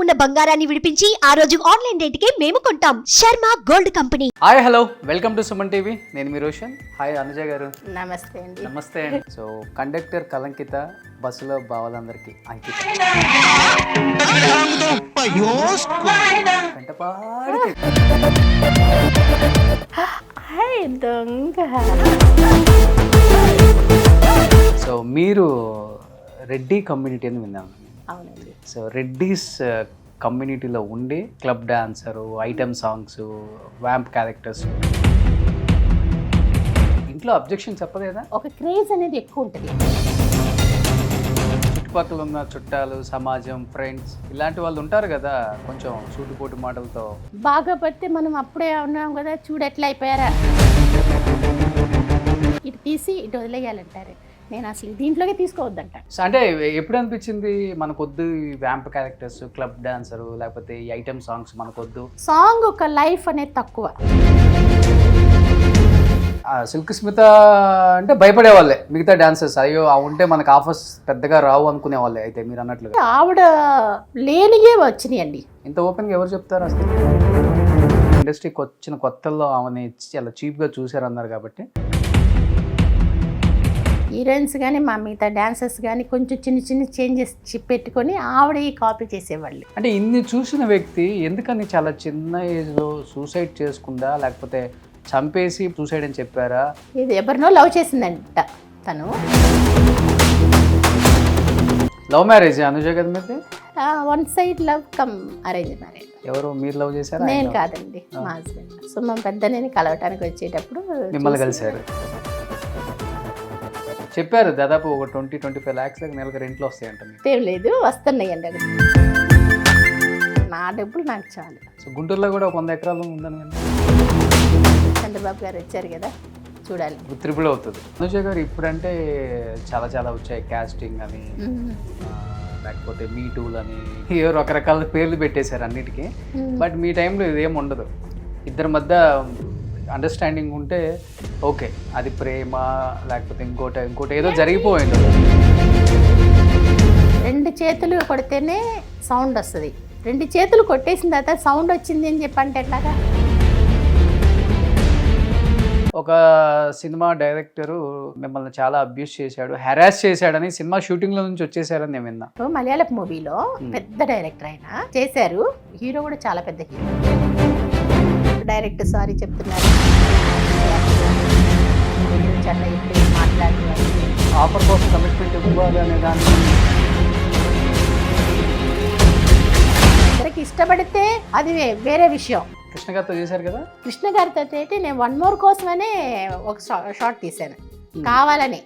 ఉన్న బంగారాన్ని విడిపించి ఆ రోజు ఆన్లైన్ రేటుకే మేము కొంటాం. Sharma gold company. Hi hello welcome to Suman TV. నేను మీ రోషన్. హాయ్ అనుజ గారు. నమస్తే అండి. నమస్తే అండి. సో కండక్టర్ కలంకిత, బస్సులో బావలందరికీ అంకిత. వెంటపాడికి హాయ్ దొంగ. సో మీరు రెడ్డి కమ్యూనిటీ అని విన్నాను. అవునండి. సో రెడ్డీస్ కమ్యూనిటీలో ఉండి club dancer, item songs, vamp characters, ఇంట్లో అబ్జెక్షన్ చెప్పలేదా? ఒక క్రేజ్ అనేది ఎక్కువ ఉంటుంది. చుట్టుపక్కల ఉన్న చుట్టాలు, సమాజం, ఫ్రెండ్స్ ఇలాంటి వాళ్ళు ఉంటారు కదా, కొంచెం సూటిపోటు మాటలతో. బాగా పడితే మనం అప్పుడే ఉన్నాం కదా, చూడు ఎట్లా అయిపోయారా, ఇటు తీసి ఇటు వదిలేయాలంటారు. నేను అసలు దీంట్లోకి తీసుకోవద్దంట. సో అంటే ఎప్పుడు అనిపించింది మనకొద్దు ఈ వ్యాంప్ క్యారెక్టర్స్, క్లబ్ డాన్సరు, లేకపోతే ఈ ఐటమ్ సాంగ్స్ మనకొద్దు? సాంగ్ ఒక లైఫ్ అనేది తక్కువ. సిల్క్ స్మిత అంటే భయపడే వాళ్ళే మిగతా డాన్సర్స్. అయ్యో ఆ ఉంటే మనకు ఆఫర్స్ పెద్దగా రావు అనుకునే వాళ్ళే. అయితే మీరు అన్నట్లుగా ఆవిడ లేనియే వచ్చినాయండి. ఇంత ఓపెన్గా ఎవరు చెప్తారు అసలు? ఇండస్ట్రీకి వచ్చిన కొత్తల్లో ఆమెని చాలా చీప్గా చూశారు అన్నారు కాబట్టి. హీరోయిన్స్ కానీ మా మిగతా డాన్సర్స్ కానీ కొంచెం చిన్న చిన్న చేంజెస్ పెట్టుకొని ఆవిడ కాపీ చేసేవాళ్ళు. అంటే ఇన్ని చూసిన వ్యక్తి ఎందుకని చాలా చిన్న ఏజ్లో సూసైడ్ చేసుకుందా, లేకపోతే చంపేసి సూసైడ్ అని చెప్పారా? ఇది ఎవరినో లవ్ చేసిందంట తను. లవ్ మ్యారేజ్ అనుజ కదా మీది? One side love come arrange marriage. ఎవరు మీరు లవ్ చేశారా? నేను కాదండి, మా హస్బెండ్. సో మా పెద్దనేని కలవటానికి వచ్చేటప్పుడు మిమ్మల్ని కలిశారు. చెప్పారు దాదాపు ఒక 20-25 lakhs నెలకు రెంట్లో వస్తాయంట. ఏం లేదు, వస్తున్నాయండి. అది నా డబ్బులు నాకు చాలు. సో గుంటూరులో కూడా 100 ఎకరాలు ఉందని కానీ చంద్రబాబు గారు వచ్చారు కదా, చూడాలి. త్రిపుల్ అవుతుంది. అనుజ గారు ఇప్పుడంటే చాలా చాలా వచ్చాయి, క్యాస్టింగ్ అని, లేకపోతే మీ టూల్ అని, ఏవో రకరకాల పేర్లు పెట్టేశారు అన్నిటికీ. బట్ మీ టైంలో ఇదేం ఉండదు. ఇద్దరి మధ్య అండర్స్టాండింగ్ ఉంటే ఓకే, అది ప్రేమ లేకపోతే ఇంకోటి ఏదో జరిగిపోయింది. 2 చేతులు కొడితేనే సౌండ్ వస్తుంది. 2 చేతులు కొట్టేసిన తర్వాత సౌండ్ వచ్చింది అని చెప్పంటే ఎట్లాగా? ఒక సినిమా డైరెక్టరు మిమ్మల్ని చాలా అబ్యూస్ చేశాడు, హెరాస్ చేశాడని సినిమా షూటింగ్లో నుంచి వచ్చేసారని నేను విన్నా. మలయాళపు మూవీలో పెద్ద డైరెక్టర్ ఆయన చేశారు. హీరో కూడా చాలా పెద్ద హీరో. డైరెక్టర్ సారీ చెప్తున్నారు, చాలా ఇప్పుడు మాట్లాడుతున్నారు. ఆఫర్ కోసం కమిట్మెంట్ ఇవ్వాలి అనే దాన్ని ఇద్దరికి ఇష్టపడితే అది వేరే విషయం. కృష్ణ గారితో చేశారు కదా. కృష్ణ గారితో అయితే నేను 1 more కోసమనే ఒక షార్ట్ తీశాను, కావాలని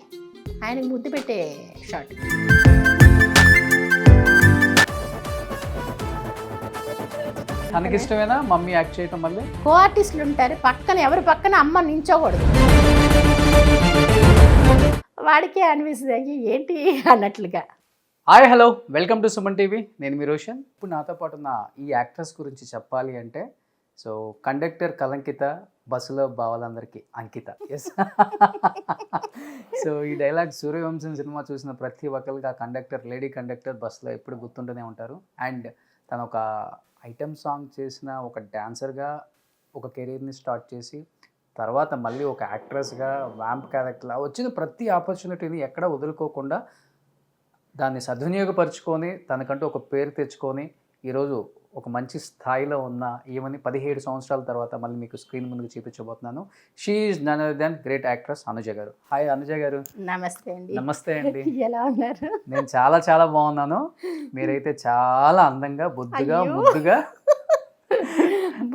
ఆయనకి ముద్దు పెట్టే షార్ట్. తనకి ఇష్టమేనా మమ్మీ యాక్ట్ చేయటం? మళ్ళీ కో ఆర్టిస్టులు ఉంటారు పక్కన, ఎవరి పక్కన అమ్మ నించోకూడదు. వాడికే అనిపిస్తుంది అయ్యి ఏంటి అన్నట్లుగా. Hi hello welcome to Suman TV. నేను మీ రోషన్. ఇప్పుడు నాతో పాటు ఉన్న ఈ యాక్ట్రెస్ గురించి చెప్పాలి అంటే, సో కండక్టర్ కలంకిత, బస్సులో బావలందరికీ అంకిత. ఎస్. సో ఈ డైలాగ్ సూర్యవంశం సినిమా చూసిన ప్రతి ఒక్కరికి ఆ కండక్టర్, లేడీ కండక్టర్ బస్సులో ఎప్పుడు గుర్తుంటూనే ఉంటారు. అండ్ తను ఒక ఐటమ్ సాంగ్ చేసిన ఒక డాన్సర్గా ఒక కెరీర్ని స్టార్ట్ చేసి, తర్వాత మళ్ళీ ఒక యాక్ట్రెస్గా, వ్యాంప్ క్యారెక్టర్లా వచ్చిన ప్రతి ఆపర్చునిటీని ఎక్కడ వదులుకోకుండా దాన్ని సద్వినియోగపరుచుకొని తనకంటూ ఒక పేరు తెచ్చుకొని ఈరోజు ఒక మంచి స్థాయిలో ఉన్న ఈమెని 17 సంవత్సరాల తర్వాత మళ్ళీ మీకు స్క్రీన్ ముందుకు చూపించబోతున్నాను. She is none other than great actress Anuja గారు. హాయ్ అనుజ గారు. నమస్తే అండి. నమస్తే అండి. ఎలా ఉన్నారు? నేను చాలా చాలా బాగున్నాను. మీరైతే చాలా అందంగా, బొద్దుగా, ముద్దుగా.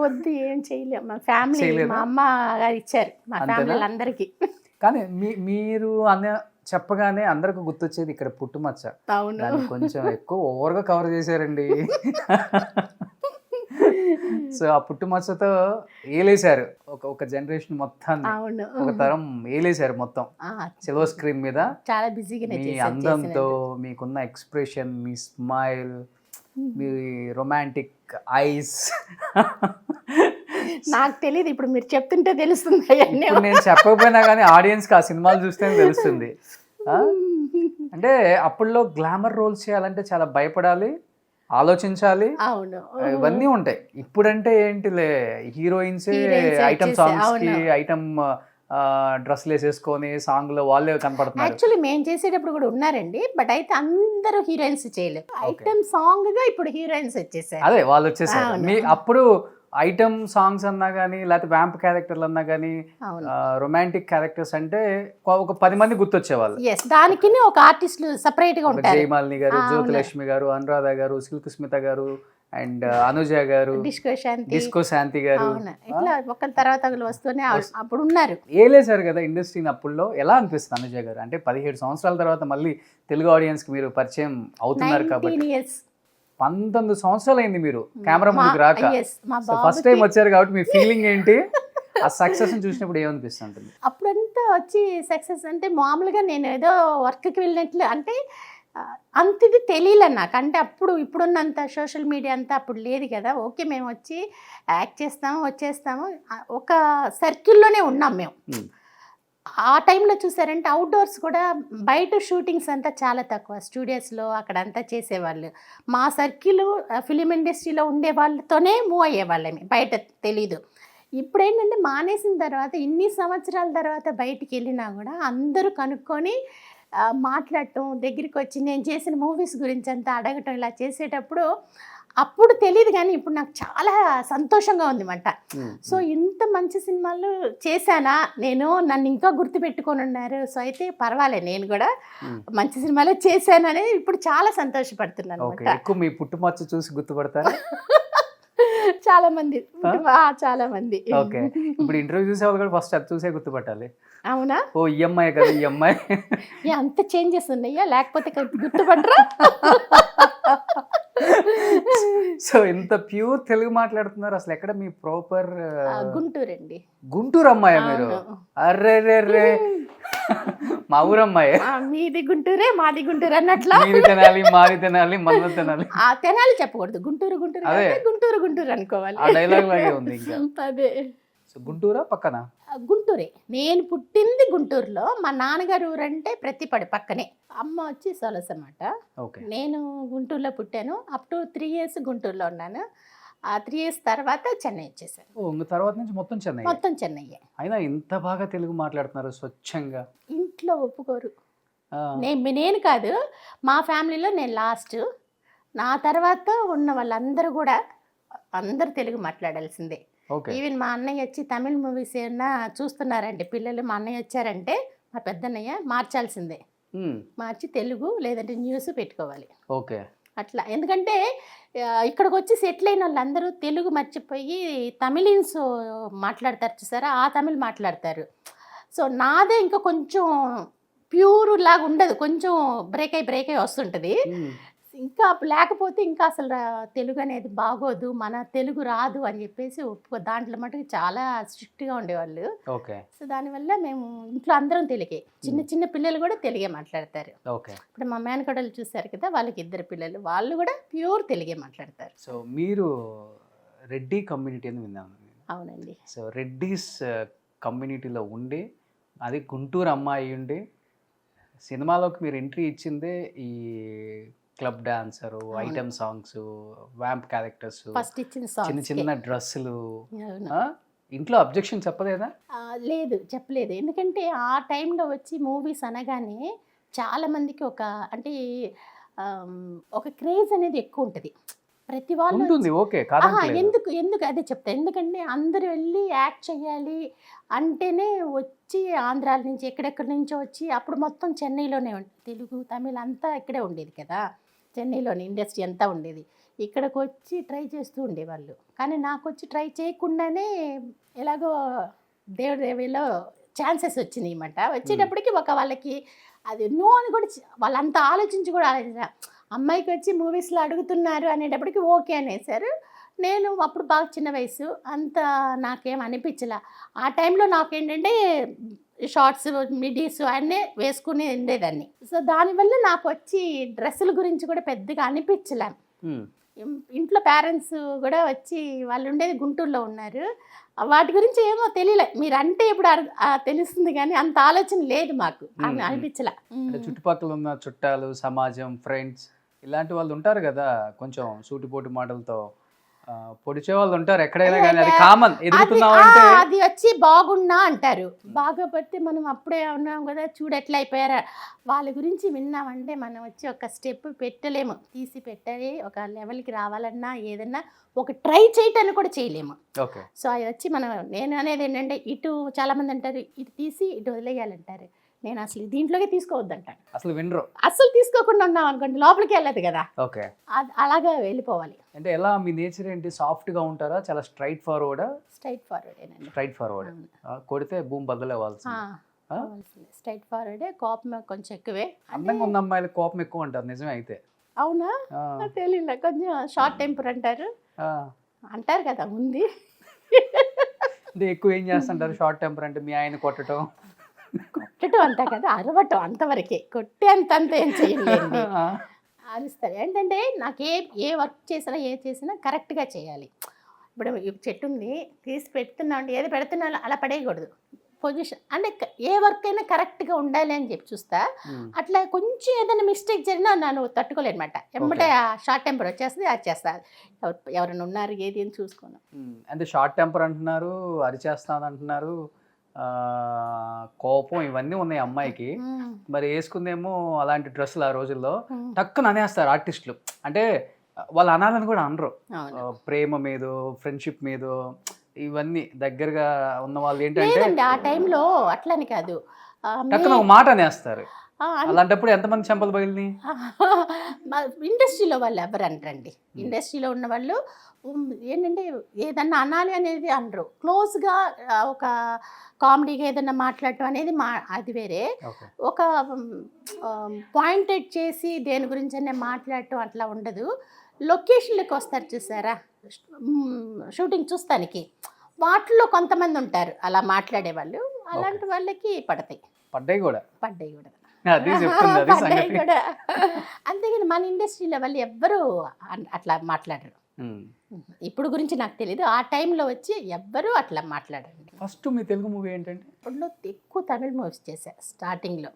బొద్దు ఏం చేయలేము, మా ఫ్యామిలీ, మా అమ్మ గారు ఇచ్చారు మా ఫ్యామిలీ అందరికీ. కానీ మీరు చెప్పగానే అందరికి గుర్తొచ్చేది ఇక్కడ పుట్టుమచ్చ. అవును, దాన్ని కొంచెం ఎక్కువ ఓవర్గా కవర్ చేశారండి. సో ఆ పుట్టుమచ్చతో ఏలేశారు ఒక జనరేషన్ మొత్తాన్ని. అవును, ఒక తరం ఏలేశారు మొత్తం సిల్వర్ స్క్రీన్ మీద. చాలా బిజీగా మీ అందంతో, మీకున్న ఎక్స్ప్రెషన్, మీ స్మైల్, మీ రొమాంటిక్ ఐస్. నాకు తెలియదు, ఇప్పుడు మీరు చెప్తుంటే తెలుస్తుంది. నేను చెప్పకపోయినా కానీ ఆడియన్స్కి ఆ సినిమాలు చూస్తేనే తెలుస్తుంది. అంటే అప్పుల్లో గ్లామర్ రోల్స్ చేయాలంటే చాలా భయపడాలి, ఆలోచించాలి, అవును. ఇవన్నీ ఉంటాయి. ఇప్పుడంటే ఏంటిలే హీరోయిన్స్ Heroines ఐటమ్ వచ్చేసి, సాంగ్స్ కి అవును. ఐటమ్ డ్రెస్లు వేసేసుకొని సాంగ్ లో వాళ్ళే కనపడుతున్నారు. యాక్చువల్లీ మేము చేసేటప్పుడు కూడా ఉన్నారండి, బట్ అయితే అందరూ హీరోయిన్స్ చేయలేదు. ఐటమ్ సాంగ్ గా ఇప్పుడు హీరోయిన్స్ వచ్చేసారు. అదే వాళ్ళు వచ్చేసారు. అవును. మీ అప్పుడు ఐటమ్ సాంగ్స్ అన్నా కానీ లేకపోతే వ్యాంప్ క్యారెక్టర్లు అన్నా కానీ అవును. రొమాంటిక్ క్యారెక్టర్స్ అంటే ఒక 10 మంది గుర్తొచ్చేవాళ్ళు. ఎస్, దానికి ఒక ఆర్టిస్టులు సపరేట్ గా ఉంటారు. జయమాలిని గారు, అవును. జ్యోతిలక్ష్మి గారు, అనురాధ గారు, సిల్క్ స్మిత గారు అండ్ అనుజ గారు, డిస్కో శాంతి గారు, అవును, ఇట్లా ఒకరి తర్వాత ఒకరు వస్తూనే అప్పుడు ఉన్నారు. ఏలేసారు కదా ఇండస్ట్రీని. అప్పుల్లో ఎలా అనిపిస్తుంది అనుజ గారు? అంటే 17 సంవత్సరాల తర్వాత మళ్ళీ తెలుగు ఆడియన్స్ కి మీరు పరిచయం అవుతున్నారు కాబట్టి 19 years. 19 సంవత్సరాలు అయింది మీరు కెమెరా ముందుకు రాక. Yes, మా ఫస్ట్ టైం వచ్చారు కాబట్టి మీ ఫీలింగ్ ఏంటి? ఆ సక్సెస్ చూసినప్పుడు ఏమనిపిస్తుంటుంది? అప్పుడంతా వచ్చి సక్సెస్ అంటే మామూలుగా నేను ఏదో వర్క్కి వెళ్ళినట్లు, అంటే అంత ఇది తెలియలే నాకు. అంటే అప్పుడు ఇప్పుడున్నంత సోషల్ మీడియా అంతా అప్పుడు లేదు కదా. ఓకే, మేము వచ్చి యాక్ట్ చేస్తాము, వచ్చేస్తాము, ఒక సర్కిల్లోనే ఉన్నాం మేము. ఆ టైంలో చూసారంటే అవుట్డోర్స్ కూడా బయట షూటింగ్స్ అంతా చాలా తక్కువ, స్టూడియోస్లో అక్కడంతా చేసేవాళ్ళు. మా సర్కిల్ ఫిలిం ఇండస్ట్రీలో ఉండే వాళ్ళతోనే మూవ్ అయ్యేవాళ్ళమే, బయట తెలీదు. ఇప్పుడు ఏంటంటే మానేసిన తర్వాత ఇన్ని సంవత్సరాల తర్వాత బయటికి వెళ్ళినా కూడా అందరూ కనుక్కొని మాట్లాడటం, దగ్గరికి వచ్చి నేను చేసిన మూవీస్ గురించి అంతా అడగటం, ఇలా చేసేటప్పుడు అప్పుడు తెలియదు కానీ ఇప్పుడు నాకు చాలా సంతోషంగా ఉంది మాట. సో ఇంత మంచి సినిమాలు చేశానా నేను, నన్ను ఇంకా గుర్తుపెట్టుకొని ఉన్నారు. సో అయితే పర్వాలేదు, నేను కూడా మంచి సినిమాలు చేశానని ఇప్పుడు చాలా సంతోషపడుతున్నాను అనమాట. ఎక్కువ మీ పుట్టుమచ్చ చూసి గుర్తుపడతారా? చాలా మంది, చాలా మంది. ఓకే, ఇప్పుడు ఇంటర్వ్యూ చూసే వాళ్ళు కూడా ఫస్ట్ అది చూసే గుర్తుపట్టాలి. అవునా? ఓ ఈ అమ్మాయి కదా, ఈ అమ్మాయి. అంత చేంజెస్ ఉన్నాయా, లేకపోతే గుర్తుపడరా? సో ఇంత ప్యూర్ తెలుగు మాట్లాడుతున్నారు. అసలు ఎక్కడ మీ ప్రాపర్? గుంటూరు అండి. గుంటూరు అమ్మాయి మీరు? అర్రే రే రే, మా ఊరమ్మాయి. మీది గుంటూరే, మాది గుంటూరు అన్నట్లా. మీది తినాలి, మాది తినాలి, మన తినాలి. ఆ తెనాలి చెప్పకూడదు, గుంటూరు గుంటూరు గుంటూరు గుంటూరు అనుకోవాలి. ఆ డైలాగ్ లాగే ఉంది ఇంకా. అదే. సో గుంటూరా పక్కన? గుంటూరే. నేను పుట్టింది గుంటూరులో. మా నాన్నగారు ఊరంటే ప్రతిపడి పక్కనే. అమ్మ వచ్చి సొలస అన్నమాట. నేను గుంటూరులో పుట్టాను. అప్ టు 3 years గుంటూరులో ఉన్నాను. ఆ 3 years తర్వాత చెన్నై వచ్చేసాను. తర్వాత నుంచి మొత్తం చెన్నై? మొత్తం చెన్నై. అయినా ఇంత బాగా తెలుగు మాట్లాడుతున్నారు స్వచ్ఛంగా. ఇంట్లో ఒప్పుకోరు. నేను కాదు, మా ఫ్యామిలీలో నేను లాస్ట్. నా తర్వాత ఉన్న వాళ్ళందరూ కూడా అందరూ తెలుగు మాట్లాడాల్సిందే. ఈవెన్ మా అన్నయ్య వచ్చి తమిళ్ మూవీస్ ఏమన్నా చూస్తున్నారంటే పిల్లలు, మా అన్నయ్య వచ్చారంటే మా పెద్దన్నయ్య మార్చాల్సిందే. మార్చి తెలుగు లేదంటే న్యూస్ పెట్టుకోవాలి. ఓకే, అట్లా. ఎందుకంటే ఇక్కడికి వచ్చి సెటిల్ అయిన వాళ్ళందరూ తెలుగు మర్చిపోయి తమిళన్స్ మాట్లాడతారు చూసారా, ఆ తమిళ్ మాట్లాడతారు. సో నాదే ఇంకా కొంచెం ప్యూర్ లాగా ఉండదు, కొంచెం బ్రేక్ అయి వస్తుంటుంది. ఇంకా లేకపోతే ఇంకా అసలు తెలుగు అనేది బాగోదు, మన తెలుగు రాదు అని చెప్పేసి దాంట్లో మటుకు చాలా స్ట్రిక్ట్గా ఉండేవాళ్ళు. సో దానివల్ల మేము ఇంట్లో అందరం తెలుగే, చిన్న పిల్లలు కూడా తెలుగే మాట్లాడతారు. ఇప్పుడు మా మేనకోడలు చూసారు కదా, వాళ్ళకి 2 పిల్లలు, వాళ్ళు కూడా ప్యూర్ తెలుగే మాట్లాడతారు. సో మీరు రెడ్డి కమ్యూనిటీ అని విన్నాను. అవునండి. సో రెడ్డిస్ కమ్యూనిటీలో ఉండి, అది గుంటూరు అమ్మాయి ఉండి సినిమాలోకి మీరు ఎంట్రీ ఇచ్చిందే ఈ club dancer, item songs, vamp characters, చిన్న డ్రెస్సులు. ఇంట్లో అబ్జెక్షన్ చెప్పలేదా? లేదు, చెప్పలేదు. ఎందుకంటే ఆ టైంలో వచ్చి మూవీస్ అనగానే చాలా మందికి ఒక క్రేజ్ అనేది ఎక్కువ ఉంటుంది ప్రతి వాళ్ళు. ఎందుకు అదే చెప్తా. ఎందుకంటే అందరూ వెళ్ళి యాక్ట్ చేయాలి అంటేనే వచ్చి ఆంధ్రాల నుంచి ఎక్కడెక్కడి నుంచో వచ్చి, అప్పుడు మొత్తం చెన్నైలోనే తెలుగు తమిళ్ అంతా ఇక్కడే ఉండేది కదా, చెన్నైలోని ఇండస్ట్రీ అంతా ఉండేది. ఇక్కడికి వచ్చి ట్రై చేస్తూ ఉండేవాళ్ళు. కానీ నాకు వచ్చి ట్రై చేయకుండానే ఎలాగో దేవుడిలో ఛాన్సెస్ వచ్చినాయి అన్నమాట. వచ్చేటప్పటికి వాళ్ళకి అది నో అని కూడా వాళ్ళంతా ఆలోచించి కూడా అమ్మాయికి వచ్చి మూవీస్లో అడుగుతున్నారు అనేటప్పటికి ఓకే అనేసారు. నేను అప్పుడు బాగా చిన్న వయసు, అంత నాకేం అనిపించలే. ఆ టైంలో నాకేంటంటే షార్ట్స్, మిడీస్ అన్నీ వేసుకుని ఉండేదాన్ని. సో దానివల్ల నాకు వచ్చి డ్రెస్సుల గురించి కూడా పెద్దగా అనిపించలే. ఇంట్లో పేరెంట్స్ కూడా వచ్చి వాళ్ళు ఉండేది గుంటూరులో ఉన్నారు, వాటి గురించి ఏమో తెలియలే. మీరు అంటే ఇప్పుడు తెలుస్తుంది కానీ అంత ఆలోచన లేదు మాకు, అనిపించలే. చుట్టుపక్కల ఉన్న చుట్టాలు, సమాజం, ఫ్రెండ్స్ ఇలాంటి వాళ్ళు ఉంటారు కదా కొంచెం సూటిపోటి మాటలతో పొడిచే వాళ్ళు ఉంటారు ఎక్కడైనా కానీ, అది కామన్. ఎదుగుతున్నావు అంటే అది వచ్చి బాగున్నా అంటారు, బాగోపోతే మనం అప్పుడే ఉన్నాం కదా చూడు ఎట్లా అయిపోయారా, వాళ్ళ గురించి విన్నామంటే మనం వచ్చి ఒక స్టెప్ పెట్టలేము, తీసి పెట్టాలి. ఒక లెవెల్కి రావాలన్నా ఏదన్నా ఒక ట్రై చేయటాన్ని కూడా చేయలేము. ఓకే. సో అది వచ్చి మనం, నేను అనేది ఏంటంటే ఇటు చాలామంది అంటారు ఇటు తీసి ఇటు వదిలేయాలంటారు, నేను అసలు దీంట్లోకి తీసుకోవద్దంటాను. అసలు వినరు. అసలు తీసుకోకుండా ఉన్నాం అనుకోండి లోపలికి వెళ్ళదు కదా, ఓకే. అలాగా వెళ్ళిపోవాలి. అంటే ఎలా మీ నేచర్ ఏంటి? సాఫ్ట్ గా ఉంటారా? చాలా స్ట్రైట్ ఫార్వర్డా? స్ట్రైట్ ఫార్వర్డేనండి. Straight forward. కొడితే భూమి బద్దలవ్వాల్సింది. స్ట్రైట్ ఫార్వర్డే. కోపం కొంచెం ఎక్కువే. అందంగా ఉన్న అమ్మాయిలకు కోపం ఎక్కువ అంటారు, నిజమే అయితే? అవునా, తెలియలే. కొంచెం షార్ట్ టెంపర్ అంటారు అంటారు కదా ఉంది. అంటే ఎక్కువ ఏం చేస్తుంటారు షార్ట్ టెంపర్ అంటే? మీ ఆయన కొట్టడం అంతా కదా, అరవటం అంతవరకే, కొట్టే అంత ఏం చేయలేదు. అరుస్తారు. ఏంటంటే నాకు ఏ వర్క్ చేసినా కరెక్ట్గా చేయాలి. ఇప్పుడు చెట్టు ఉంది తీసి పెడుతున్నా అంటే ఏది పెడుతున్నా అలా పడేయకూడదు. పొజిషన్ అంటే ఏ వర్క్ అయినా కరెక్ట్గా ఉండాలి అని చెప్పి చూస్తా. అట్లా కొంచెం ఏదైనా మిస్టేక్ జరిగినా నన్ను తట్టుకోలేనమాట. ఎమ్మటే షార్ట్ టెంపర్ వచ్చేస్తుంది, అది చేస్తా. ఎవరైనా ఉన్నారు ఏది అని చూసుకోను. అంటే షార్ట్ టెంపర్ అంటున్నారు, అరిచేస్తాను అంటున్నారు, కోపం ఇవన్నీ ఉన్నాయి అమ్మాయికి. మరి వేసుకుందేమో అలాంటి డ్రెస్సులు ఆ రోజుల్లో టక్కున అనేస్తారు ఆర్టిస్టులు. అంటే వాళ్ళు అనాలని కూడా అనరు. ప్రేమ మీద, ఫ్రెండ్షిప్ మీద, ఇవన్నీ దగ్గరగా ఉన్న వాళ్ళు ఏంటంటే ఆ టైంలో అట్లని కాదు, టక్కున ఒక మాట అనేస్తారు. అలాంటప్పుడు ఎంతమంది చెంపలు పగిలినాయి? ఇండస్ట్రీలో వాళ్ళు ఎవరు అనరండి. ఇండస్ట్రీలో ఉన్న వాళ్ళు ఏంటంటే ఏదన్నా అనాలి అనేది అనరు. క్లోజ్గా ఒక కామెడీగా ఏదన్నా మాట్లాడటం అనేది అది వేరే. ఒక పాయింటెడ్ చేసి దేని గురించి అనే మాట్లాడటం అట్లా ఉండదు. లొకేషన్లకు వస్తారు చూసారా షూటింగ్ చూస్తానికి, వాటిలో కొంతమంది ఉంటారు అలా మాట్లాడే వాళ్ళు. అలాంటి వాళ్ళకి పడ్డాయి కూడా. అంతేగాని మన ఇండస్ట్రీలో వాళ్ళు ఎవ్వరూ అట్లా మాట్లాడరు. ఇప్పుడు గురించి నాకు తెలియదు, ఆ టైంలో వచ్చి ఎవ్వరూ అట్లా మాట్లాడండి. ఫస్ట్ మీ తెలుగు మూవీ ఏంటంటే? ఇప్పుడు ఎక్కువ తమిళ్ మూవీస్ చేశా స్టార్టింగ్లో.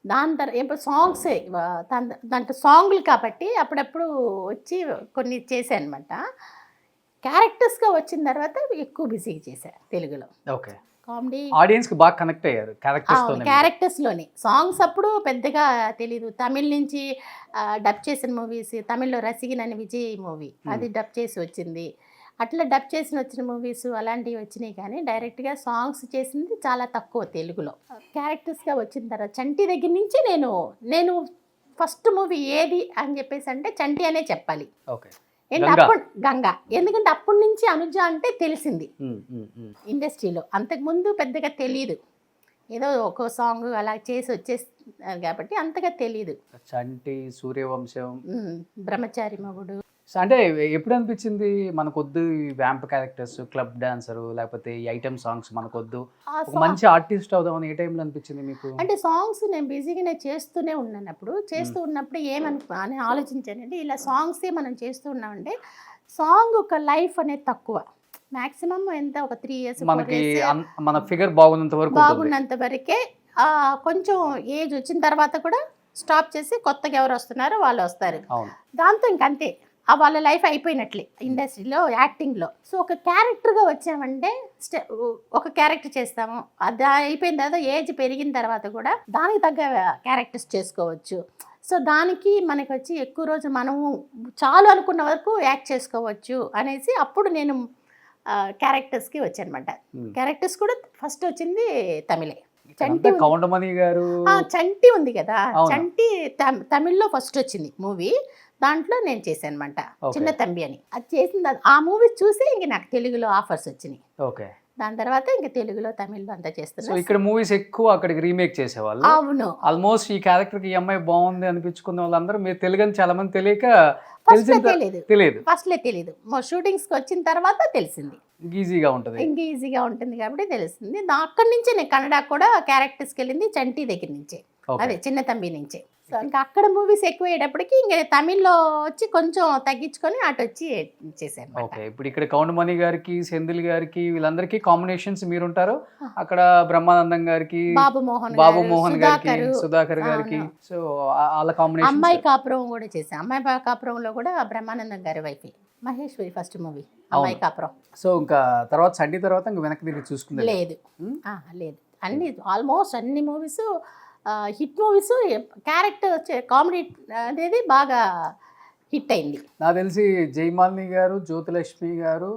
దాని తర్వాత ఇప్పుడు సాంగ్సే, దాంట్లో సాంగ్లు కాబట్టి అప్పుడప్పుడు వచ్చి కొన్ని చేశాను అనమాట. క్యారెక్టర్స్గా వచ్చిన తర్వాత ఎక్కువ బిజీగా చేశా తెలుగులో. ఓకే. కామెడీ ఆడియన్స్ కి బాగా కనెక్ట్ అయ్యారు క్యారెక్టర్స్లోని. సాంగ్స్ అప్పుడు పెద్దగా తెలీదు. తమిళ్ నుంచి డబ్ చేసిన మూవీస్, తమిళ్లో రసిగిన్ అని విజయ్ మూవీ అది డబ్ చేసి వచ్చింది. అట్లా డబ్ చేసి వచ్చిన మూవీస్ అలాంటివి వచ్చినాయి. కానీ డైరెక్ట్గా సాంగ్స్ చేసింది చాలా తక్కువ తెలుగులో. క్యారెక్టర్స్గా వచ్చిన తర్వాత చంటి దగ్గర నుంచి నేను ఫస్ట్ మూవీ ఏది అని చెప్పేసి అంటే చంటి అనే చెప్పాలి. గంగా. ఎందుకంటే అప్పటి నుంచి అనుజ అంటే తెలిసింది ఇండస్ట్రీలో. అంతకుముందు పెద్దగా తెలియదు, ఏదో ఒక సాంగ్ అలా చేసి వచ్చేస్తున్నారు కాబట్టి అంతగా తెలియదు. చంటి, సూర్యవంశం, బ్రహ్మచారి మగుడు. అంటే ఎప్పుడు అనిపించింది మనకొద్దు ఈ వ్యాంప్ క్యారెక్టర్స్, క్లబ్ డాన్సరు, లేకపోతే ఈ ఐటమ్ సాంగ్స్ మనకొద్దు, మంచి ఆర్టిస్ట్ అవుదామని ఏ టైంలో అనిపించింది మీకు? అంటే సాంగ్స్ నేను బిజీగానే చేస్తూనే ఉన్నాను. చేస్తూ ఉన్నప్పుడు అని ఆలోచించానంటే ఇలా సాంగ్సే మనం చేస్తూ ఉన్నామంటే సాంగ్ ఒక లైఫ్ అనేది తక్కువ. మ్యాక్సిమం ఎంత ఒక 3 years మనకి మన ఫిగర్ బాగున్నంత వరకే. కొంచెం ఏజ్ వచ్చిన తర్వాత కూడా స్టాప్ చేసి కొత్తగా ఎవరు వస్తున్నారో వాళ్ళు వస్తారు. దాంతో ఇంకంతే, వాళ్ళ లైఫ్ అయిపోయినట్లే ఇండస్ట్రీలో, యాక్టింగ్లో. సో ఒక క్యారెక్టర్గా వచ్చామంటే ఒక క్యారెక్టర్ చేస్తాము, అది అయిపోయిన తర్వాత ఏజ్ పెరిగిన తర్వాత కూడా దానికి తగ్గ క్యారెక్టర్స్ చేసుకోవచ్చు. సో దానికి మనకి వచ్చి ఎక్కువ రోజు మనము చాలు అనుకున్న వరకు యాక్ట్ చేసుకోవచ్చు అనేసి అప్పుడు నేను క్యారెక్టర్స్కి వచ్చానమాట. క్యారెక్టర్స్ కూడా ఫస్ట్ వచ్చింది తమిళే. చంటి ఉంది కదా, చంటి తమిళ్లో ఫస్ట్ వచ్చింది మూవీ. దాంట్లో నేను చేశాను అనమాట, చిన్న తంబి అని. అది చేసిన ఆ మూవీ చూసి ఇంక నాకు తెలుగులో ఆఫర్స్ వచ్చినాయి. దాని తర్వాత ఇంకా తెలుగులో, తమిళ్లో అంతా చేస్తున్నాను. ఇక్కడ మూవీస్ ఎక్కువ అక్కడికి రీమేక్ చేసేవాళ్ళు. అవును. ఆల్మోస్ట్ ఈ క్యారెక్టర్ ఈ అమ్మాయి బాగుంది అనిపించుకున్న వాళ్ళందరూ మీరు తెలుగు అని చాలా మంది తెలియక తెలియదు, ఫస్ట్లే తెలియదు. షూటింగ్స్ కి వచ్చిన తర్వాత తెలిసింది. ఈజీగా ఉంటుంది కాబట్టి తెలిసింది. అక్కడి నుంచే నేను కన్నడ కూడా క్యారెక్టర్స్కి వెళ్ళింది చంటి దగ్గర నుంచే, అదే చిన్న తంబి నుంచే. సో ఇంకా అక్కడ మూవీస్ ఎక్కువ అయ్యేటప్పటికి ఇంకా తమిళ్లో వచ్చి కొంచెం తగ్గించుకొని అటు వచ్చి చేశాను. ఓకే, ఇప్పుడు ఇక్కడ కౌండమణి గారికి, సెంధిల్ గారికి వీళ్ళందరికీ కాంబినేషన్స్ మీరుంటారు. అక్కడ బ్రహ్మానందం గారికి, బాబు మోహన్ గారికి, సుధాకర్ గారికి, సో వాళ్ళ కాంబినేషన్. అమ్మాయి కాపురం కూడా చేశాను. అమ్మాయి కాపురంలో కూడా బ్రహ్మానందం గారి వైఫ్ మహేశ్వరి ఫస్ట్ మూవీ అమ్మాయి కాపురం. సో ఇంకా తర్వాత సండే తర్వాత ఇంకా వెనక్కి తిరిగి చూసుకుంది లేదు. లేదు, అన్ని ఆల్మోస్ట్ అన్ని movies hit movies. Character comedy అనేది బాగా హిట్ అయింది. నాకు తెలిసి జయమాలిని గారు, జ్యోతిలక్ష్మి గారు,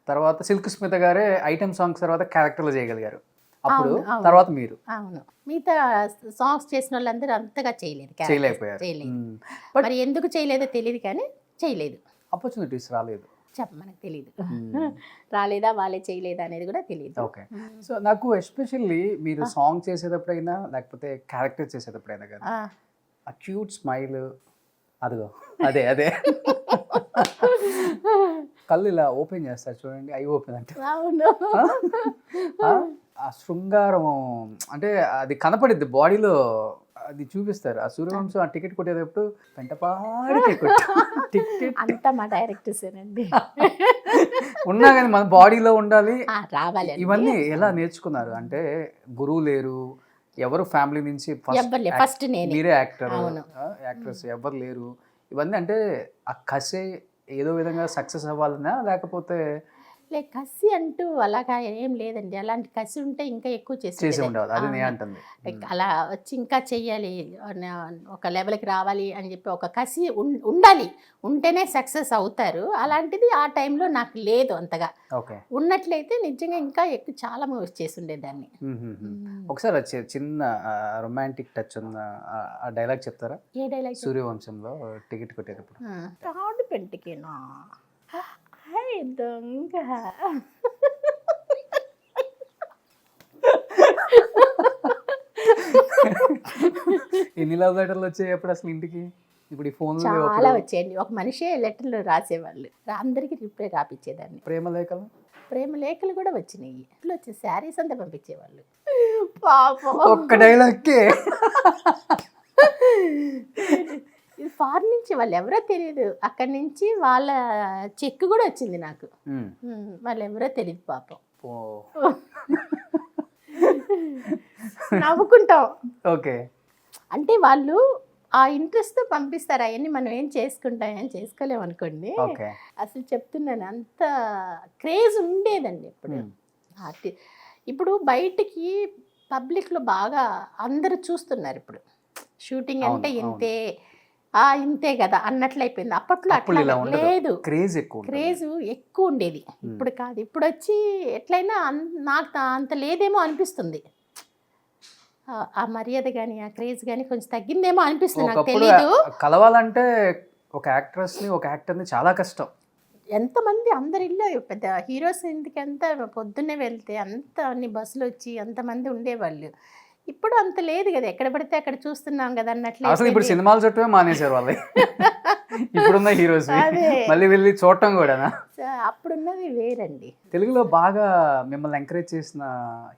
తర్వాత సిల్క్ స్మిత గారే ఐటమ్ సాంగ్స్ తర్వాత క్యారెక్టర్లు చేయగలిగారు. అప్పుడు తర్వాత మీరు. అవును, మిగతా సాంగ్స్ చేసిన వాళ్ళందరూ అంతగా చేయలేకపోయారు. మరి ఎందుకు చేయలేదో తెలియదు, కానీ చేయలేదు. ఆపర్చునిటీస్ రాలేదు, మనకు తెలియదు. రాలేదా, వాళ్ళే చేయలేదా అనేది కూడా తెలియదు. ఓకే, సో నాకు ఎస్పెషల్లీ మీరు సాంగ్ చేసేటప్పుడైనా లేకపోతే క్యారెక్టర్ చేసేటప్పుడైనా కానీ ఆ క్యూట్ స్మైల్, అదిగో అదే అదే కళ్ళు ఇలా ఓపెన్ చేస్తారు చూడండి, ఐ ఓపెన్ అంటే ఆ శృంగారం అంటే అది కనపడిద్ది బాడీలో, అది చూపిస్తారు. ఆ సూర్యవంశం ఆ టికెట్ కొట్టేటప్పుడు వెంటపాడికి టికెట్ అంతా మా డైరెక్టర్సేనండి. ఉన్నా కానీ మన బాడీలో ఉండాలి, రావాలి. ఇవన్నీ ఎలా నేర్చుకున్నారు? అంటే గురువు లేరు, ఎవరు ఫ్యామిలీ నుంచి ఫస్ట్ మీరే యాక్టర్స్ ఎవరు లేరు, ఇవన్నీ అంటే ఆ కసే ఏదో విధంగా సక్సెస్ అవ్వాలన్నా లేకపోతే కసి అంటూ అలాగా ఏం లేదండి. అలాంటి కసి ఉంటే ఇంకా ఎక్కువ చేసి ఉండేది. అది నేను అంటుంది. అలా వచ్చి ఇంకా చెయ్యాలి, ఒక లెవెల్కి రావాలి అని చెప్పి ఒక కసి ఉండాలి, ఉంటేనే సక్సెస్ అవుతారు. అలాంటిది ఆ టైంలో నాకు లేదు అంతగా. ఉన్నట్లయితే నిజంగా ఇంకా ఎక్కువ చాలా మూవీస్ చేసి ఉండేదాన్ని. ఒకసారి వచ్చే చిన్న రొమాంటిక్ టచ్ ఉన్న ఆ డైలాగ్ చెప్తారా? ఏ డైలాగ్? సూర్యవంశంలో టికెట్ కొట్టేటప్పుడు. తాడు పెంటికేనా దొంగ ఎన్ని లవ్ లెటర్లు వచ్చాయి అప్పుడు అసలు ఇంటికి? ఇప్పుడు ఈ ఫోన్ చాలా వచ్చాయండి. ఒక మనిషే లెటర్లు రాసేవాళ్ళు, అందరికి రిప్లై రాపిచ్చేదాన్ని. ప్రేమ లేఖలు కూడా వచ్చినాయి. ఇట్లా వచ్చే శారీస్ అంతా పంపించేవాళ్ళు. పాపం ఒక్క డైలాగ్కే ఇది ఫారెన్ నుంచి, వాళ్ళు ఎవరో తెలియదు, అక్కడి నుంచి వాళ్ళ చెక్ కూడా వచ్చింది నాకు. వాళ్ళు ఎవరో తెలియదు పాపం. నవ్వుకుంటాం. ఓకే, అంటే వాళ్ళు ఆ ఇంట్రెస్ట్తో పంపిస్తారు. అవన్నీ మనం ఏం చేసుకుంటాం, చేసుకోలేము అనుకోండి. అసలు చెప్తున్నాను, అంత క్రేజ్ ఉండేదండి ఇప్పుడు. ఇప్పుడు బయటికి పబ్లిక్లో బాగా అందరూ చూస్తున్నారు. ఇప్పుడు షూటింగ్ అంటే ఇంతే కదా అన్నట్లయిపోయింది. అప్పట్లో అట్లా లేదు, క్రేజ్ ఎక్కువ ఉండేది. ఇప్పుడు కాదు. ఇప్పుడు వచ్చి ఎట్లయినా నాకు అంత లేదేమో అనిపిస్తుంది. ఆ మర్యాద కానీ ఆ క్రేజ్ కానీ కొంచెం తగ్గిందేమో అనిపిస్తుంది. నాకు తెలీదు. కలవాలంటే ఒక యాక్ట్రెస్ని ఒక యాక్టర్ని చాలా కష్టం. ఎంతమంది అందరి ఇల్లు పెద్ద హీరోస్ ఇంటికి అంతా పొద్దున్నే వెళ్తే అంత అన్ని బస్సులు వచ్చి అంతమంది ఉండేవాళ్ళు. ఇప్పుడు అంత లేదు కదా, ఎక్కడ పడితే అక్కడ చూస్తున్నాం కదా అన్నట్లు. అసలు ఇప్పుడు సినిమాలు చూడటమే మానేశారు వాళ్ళు. ఇప్పుడున్న హీరోస్ మళ్ళీ వెళ్ళి చూడటం కూడా. అప్పుడున్నది వేరండి. తెలుగులో బాగా మిమ్మల్ని ఎంకరేజ్ చేసిన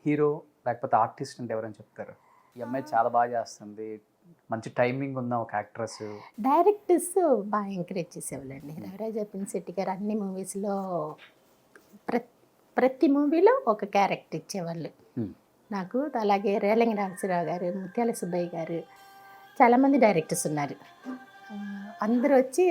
హీరో లేకపోతే ఆర్టిస్ట్ అంటే ఎవరని చెప్తారు? ఈ అమ్మాయి చాలా బాగా చేస్తుంది, మంచి టైమింగ్ ఉన్న ఒక యాక్ట్రెస్. డైరెక్టర్స్ బాగా ఎంకరేజ్ చేసేవాళ్ళండి. రవిరాజ పినిశెట్టి గారు అన్ని మూవీస్లో ప్రతి మూవీలో ఒక క్యారెక్టర్ ఇచ్చేవాళ్ళు నాకు. అలాగే రేలంగి నాగేశ్వరరావు గారు, ముత్యాల సుబ్బయ్య గారు, చాలామంది డైరెక్టర్స్ ఉన్నారు. అందరూ వచ్చి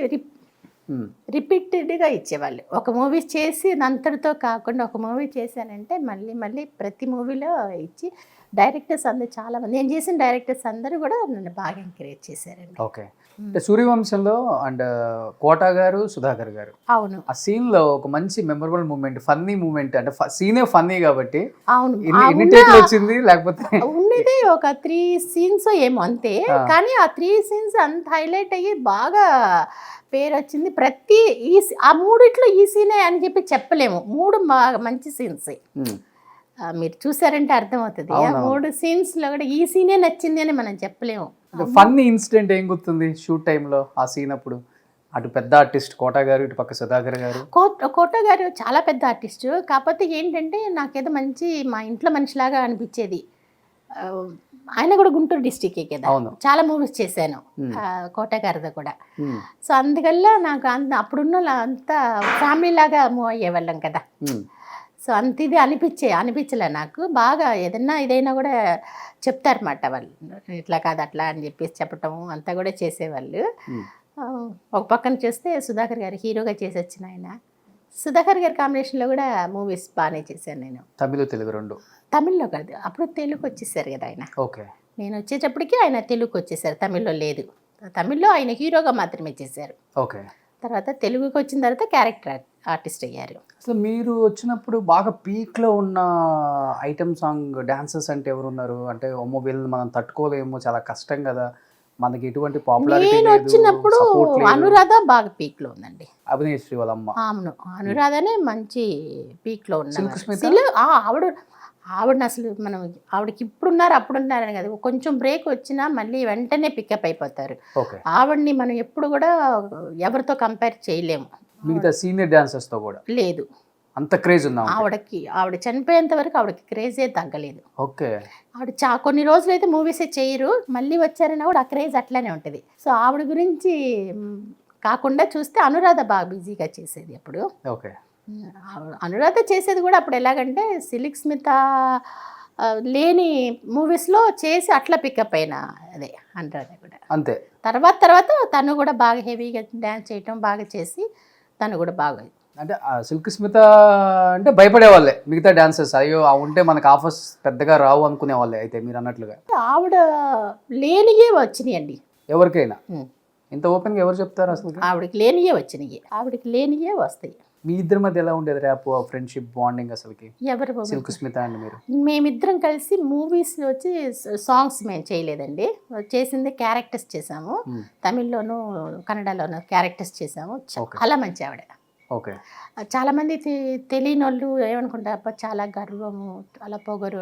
రిపీటెడ్గా ఇచ్చేవాళ్ళు. ఒక మూవీ చేసి అంతటితో కాకుండా ఒక మూవీ చేశానంటే మళ్ళీ మళ్ళీ ప్రతి మూవీలో ఇచ్చి డైరెక్టర్స్ అందరూ చాలామంది, నేను చేసిన డైరెక్టర్స్ అందరూ కూడా నన్ను బాగా ఎంకరేజ్ చేశారండి. ఓకే, అంటే సూర్యవంశంలో అండ్ కోట గారు, సుధాకర్ గారు, అవును, ఆ సీన్ లో ఒక మంచి మెమరబుల్ మూమెంట్, ఫన్నీ మూమెంట్, అంటే సీనే ఫన్నీ కాబట్టి అవును వచ్చింది, లేకపోతే ఉన్నది ఒక 3 scenes ఏమో అంతే. కానీ ఆ 3 scenes అంత హైలైట్ అయ్యి బాగా పేరు వచ్చింది. ప్రతి ఆ మూడిట్లో ఈ సీనే అని చెప్పి చెప్పలేము. 3 బాగా మంచి సీన్స్ మీరు చూసారంటే అర్థమవుతుంది. ఆ 3 scenes లో కూడా ఈ సీనే నచ్చింది అని మనం చెప్పలేము. ఫన్నీ ఇన్సిడెంట్ ఏం గుర్తుంది షూట్ టైంలో ఆ సీన్ అప్పుడు? అటు పెద్ద ఆర్టిస్ట్ కోట గారు, ఇటు పక్క సుధాకర్ గారు. కోట గారు చాలా పెద్ద ఆర్టిస్టు, కాకపోతే ఏంటంటే నాకేదో మంచి మా ఇంట్లో మనిషిలాగా అనిపించేది. ఆ, ఆయన కూడా గుంటూరు డిస్టికే కదా, అవును. చాలా మూవీస్ చేశాను, Hmm. కోట గారిది కూడా. Hmm. సో అందువల్ల నాకు అప్పుడున్న అంతా ఫ్యామిలీ లాగా మూవ్ అయ్యేవాళ్ళం కదా. Hmm. సో అంత ఇది అనిపించలే నాకు. బాగా ఇదైనా కూడా చెప్తారన్నమాట వాళ్ళు, ఇట్లా కాదు అట్లా అని చెప్పేసి చెప్పటము అంతా కూడా చేసేవాళ్ళు. Hmm. ఒక పక్కన చూస్తే సుధాకర్ గారు హీరోగా చేసి వచ్చిన ఆయన, సుధాకర్ గారి కాంబినేషన్లో కూడా మూవీస్ బాగానే చేశాను నేను. తమిళ తెలుగు రెండు? తమిళ్లో కాదు, అప్పుడు తెలుగు వచ్చేసారు కదా ఆయన. ఓకే. నేను వచ్చేటప్పటికి ఆయన తెలుగుకి వచ్చేసారు, తమిళ్లో లేదు. తమిళ్లో ఆయన హీరోగా మాత్రమే చేశారు. ఓకే. తర్వాత తెలుగుకి వచ్చిన తర్వాత క్యారెక్టర్ ఆర్టిస్ట్ అయ్యారు. అసలు మీరు వచ్చినప్పుడు బాగా పీక్లో ఉన్న ఐటమ్ సాంగ్ డాన్సర్స్ అంటే ఎవరున్నారు? అంటే అమ్మో వీళ్ళని మనం తట్టుకోలేము, చాలా కష్టం కదా, మనకి ఎటువంటి పాపులారిటీ నేను లేదు, వచ్చినప్పుడు support లేదు. అనురాధ బాగా పీక్లో ఉందండి. అభినేశ్రీ వాళ్ళ అమ్మ. అవును, అనురాధనే మంచి పీక్లో సిల్క్ స్మిత? ఆవిడని అసలు ఆవిడకి ఇప్పుడున్నారు అప్పుడున్నారని కదా, కొంచెం బ్రేక్ వచ్చినా మళ్ళీ వెంటనే పికప్ అయిపోతారు. ఓకే. ఆవిడని మనం ఎప్పుడు కూడా ఎవరితో కంపేర్ చేయలేము. మిగతా సీనియర్ డాన్సర్స్ తో కూడా లేదు, అంత క్రేజ్ ఉందా? ఆవిడ చనిపోయేంత వరకు ఆవిడకి క్రేజే తగ్గలేదు. ఓకే. ఆవిడ కొన్ని రోజులు అయితే మూవీసే చేయరు, మళ్ళీ వచ్చారన్నా కూడా ఆ క్రేజ్ అట్లానే ఉంటుంది. సో ఆవిడ గురించి కాకుండా చూస్తే అనురాధ బాగా బిజీగా చేసేది అప్పుడు. ఓకే. అనురాధ చేసేది కూడా అప్పుడు ఎలాగంటే సిల్క్ స్మిత లేని మూవీస్లో చేసి అట్లా పికప్ అయిన అదే అనురాధ కూడా అంతే. తర్వాత తను కూడా బాగా హెవీగా డ్యాన్స్ చేయటం బాగా చేసి తను కూడా బాగా. అంటే సిల్క్ స్మిత అంటే భయపడే వాళ్ళే మిగతా డాన్సర్స్, అయ్యో ఉంటే మనకు ఆఫర్స్ పెద్దగా రావు అనుకునే వాళ్ళే. అయితే మీరు అన్నట్లుగా ఆవిడ లేనియే వచ్చినాయండి ఎవరికైనా. ఇంత ఓపెన్గా ఎవరు చెప్తారు అసలు? ఆవిడకి లేనియే వస్తాయి. మీ ఇద్దరి మధ్య ఎలా ఉండేది ర్యాప్, ఫ్రెండ్షిప్, బాండింగ్ అసలుకి? ఎవరు? సిల్క్ స్మిత అండ్ మీరు. మేమిద్దరం కలిసి మూవీస్ వచ్చి సాంగ్స్ మేము చేయలేదండి, చేసింది క్యారెక్టర్స్ చేసాము. తమిళ్లోను కన్నడలోను క్యారెక్టర్స్ చేసాము. చాలా మంచి ఆవిడ. ఓకే. చాలా మంది తెలియని వాళ్ళు ఏమనుకుంటారు, అబ్బా చాలా గర్వము అలా పొగరు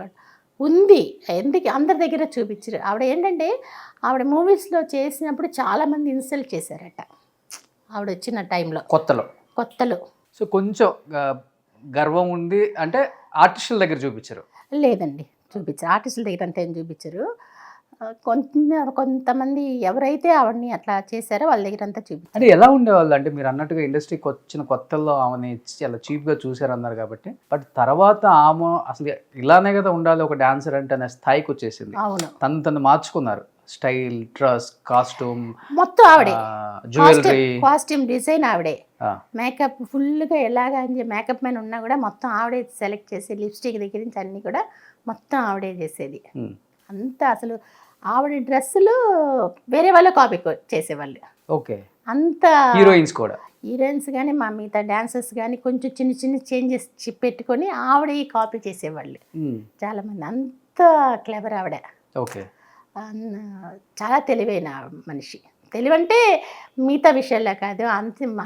ఉంది, ఎందుకు అందరి దగ్గర చూపించారు. ఆవిడ ఏంటంటే ఆవిడ మూవీస్లో చేసినప్పుడు చాలామంది ఇన్సల్ట్ చేశారట ఆవిడ వచ్చిన టైంలో, కొత్తలో. సో కొంచెం గర్వం ఉంది అంటే ఆర్టిస్టుల దగ్గర చూపించారు? లేదండి, చూపించారు. ఆర్టిస్టుల దగ్గర అంతా ఏం చూపించారు. కొంతమంది ఎవరైతే ఆవిడని అట్లా చేశారో వాళ్ళ దగ్గర అంతా చూపించారు. అంటే ఎలా ఉండేవాళ్ళు? అంటే మీరు అన్నట్టుగా ఇండస్ట్రీకి వచ్చిన కొత్తల్లో ఆమెని చాలా చీప్గా చూసారు అన్నారు కాబట్టి, బట్ తర్వాత ఆమె అసలు ఇలానే కదా ఉండాలి ఒక డాన్సర్ అంటే అనే స్థాయికి వచ్చేసింది. అవును, తను మార్చుకున్నారు, స్టైల్, డ్రెస్, కాస్ట్యూమ్ మొత్తం ఆవిడే, జ్యువెలరీ, కాస్ట్యూమ్ డిజైన్ ఆవిడే, మేకప్ ఫుల్గా ఎలాగా అని మేకప్ మ్యాన్ ఉన్నా కూడా మొత్తం ఆవిడే సెలెక్ట్ చేసి లిప్స్టిక్ దగ్గర నుంచి అన్ని కూడా మొత్తం ఆవిడే చేసేది. అంతా అసలు ఆవిడ డ్రెస్సులు వేరే వాళ్ళు కాపీ చేసేవాళ్ళు. ఓకే. అంత హీరోయిన్స్ కానీ మా మిగతా డాన్సర్స్ కానీ కొంచెం చిన్న చేంజెస్ పెట్టుకొని ఆవిడ కాపీ చేసేవాళ్ళు చాలా మంది. అంత క్లెవర్ ఆవిడ. ఓకే. చాలా తెలివైన మనిషి. తెలివంటే మిగతా విషయాల్లో కాదు,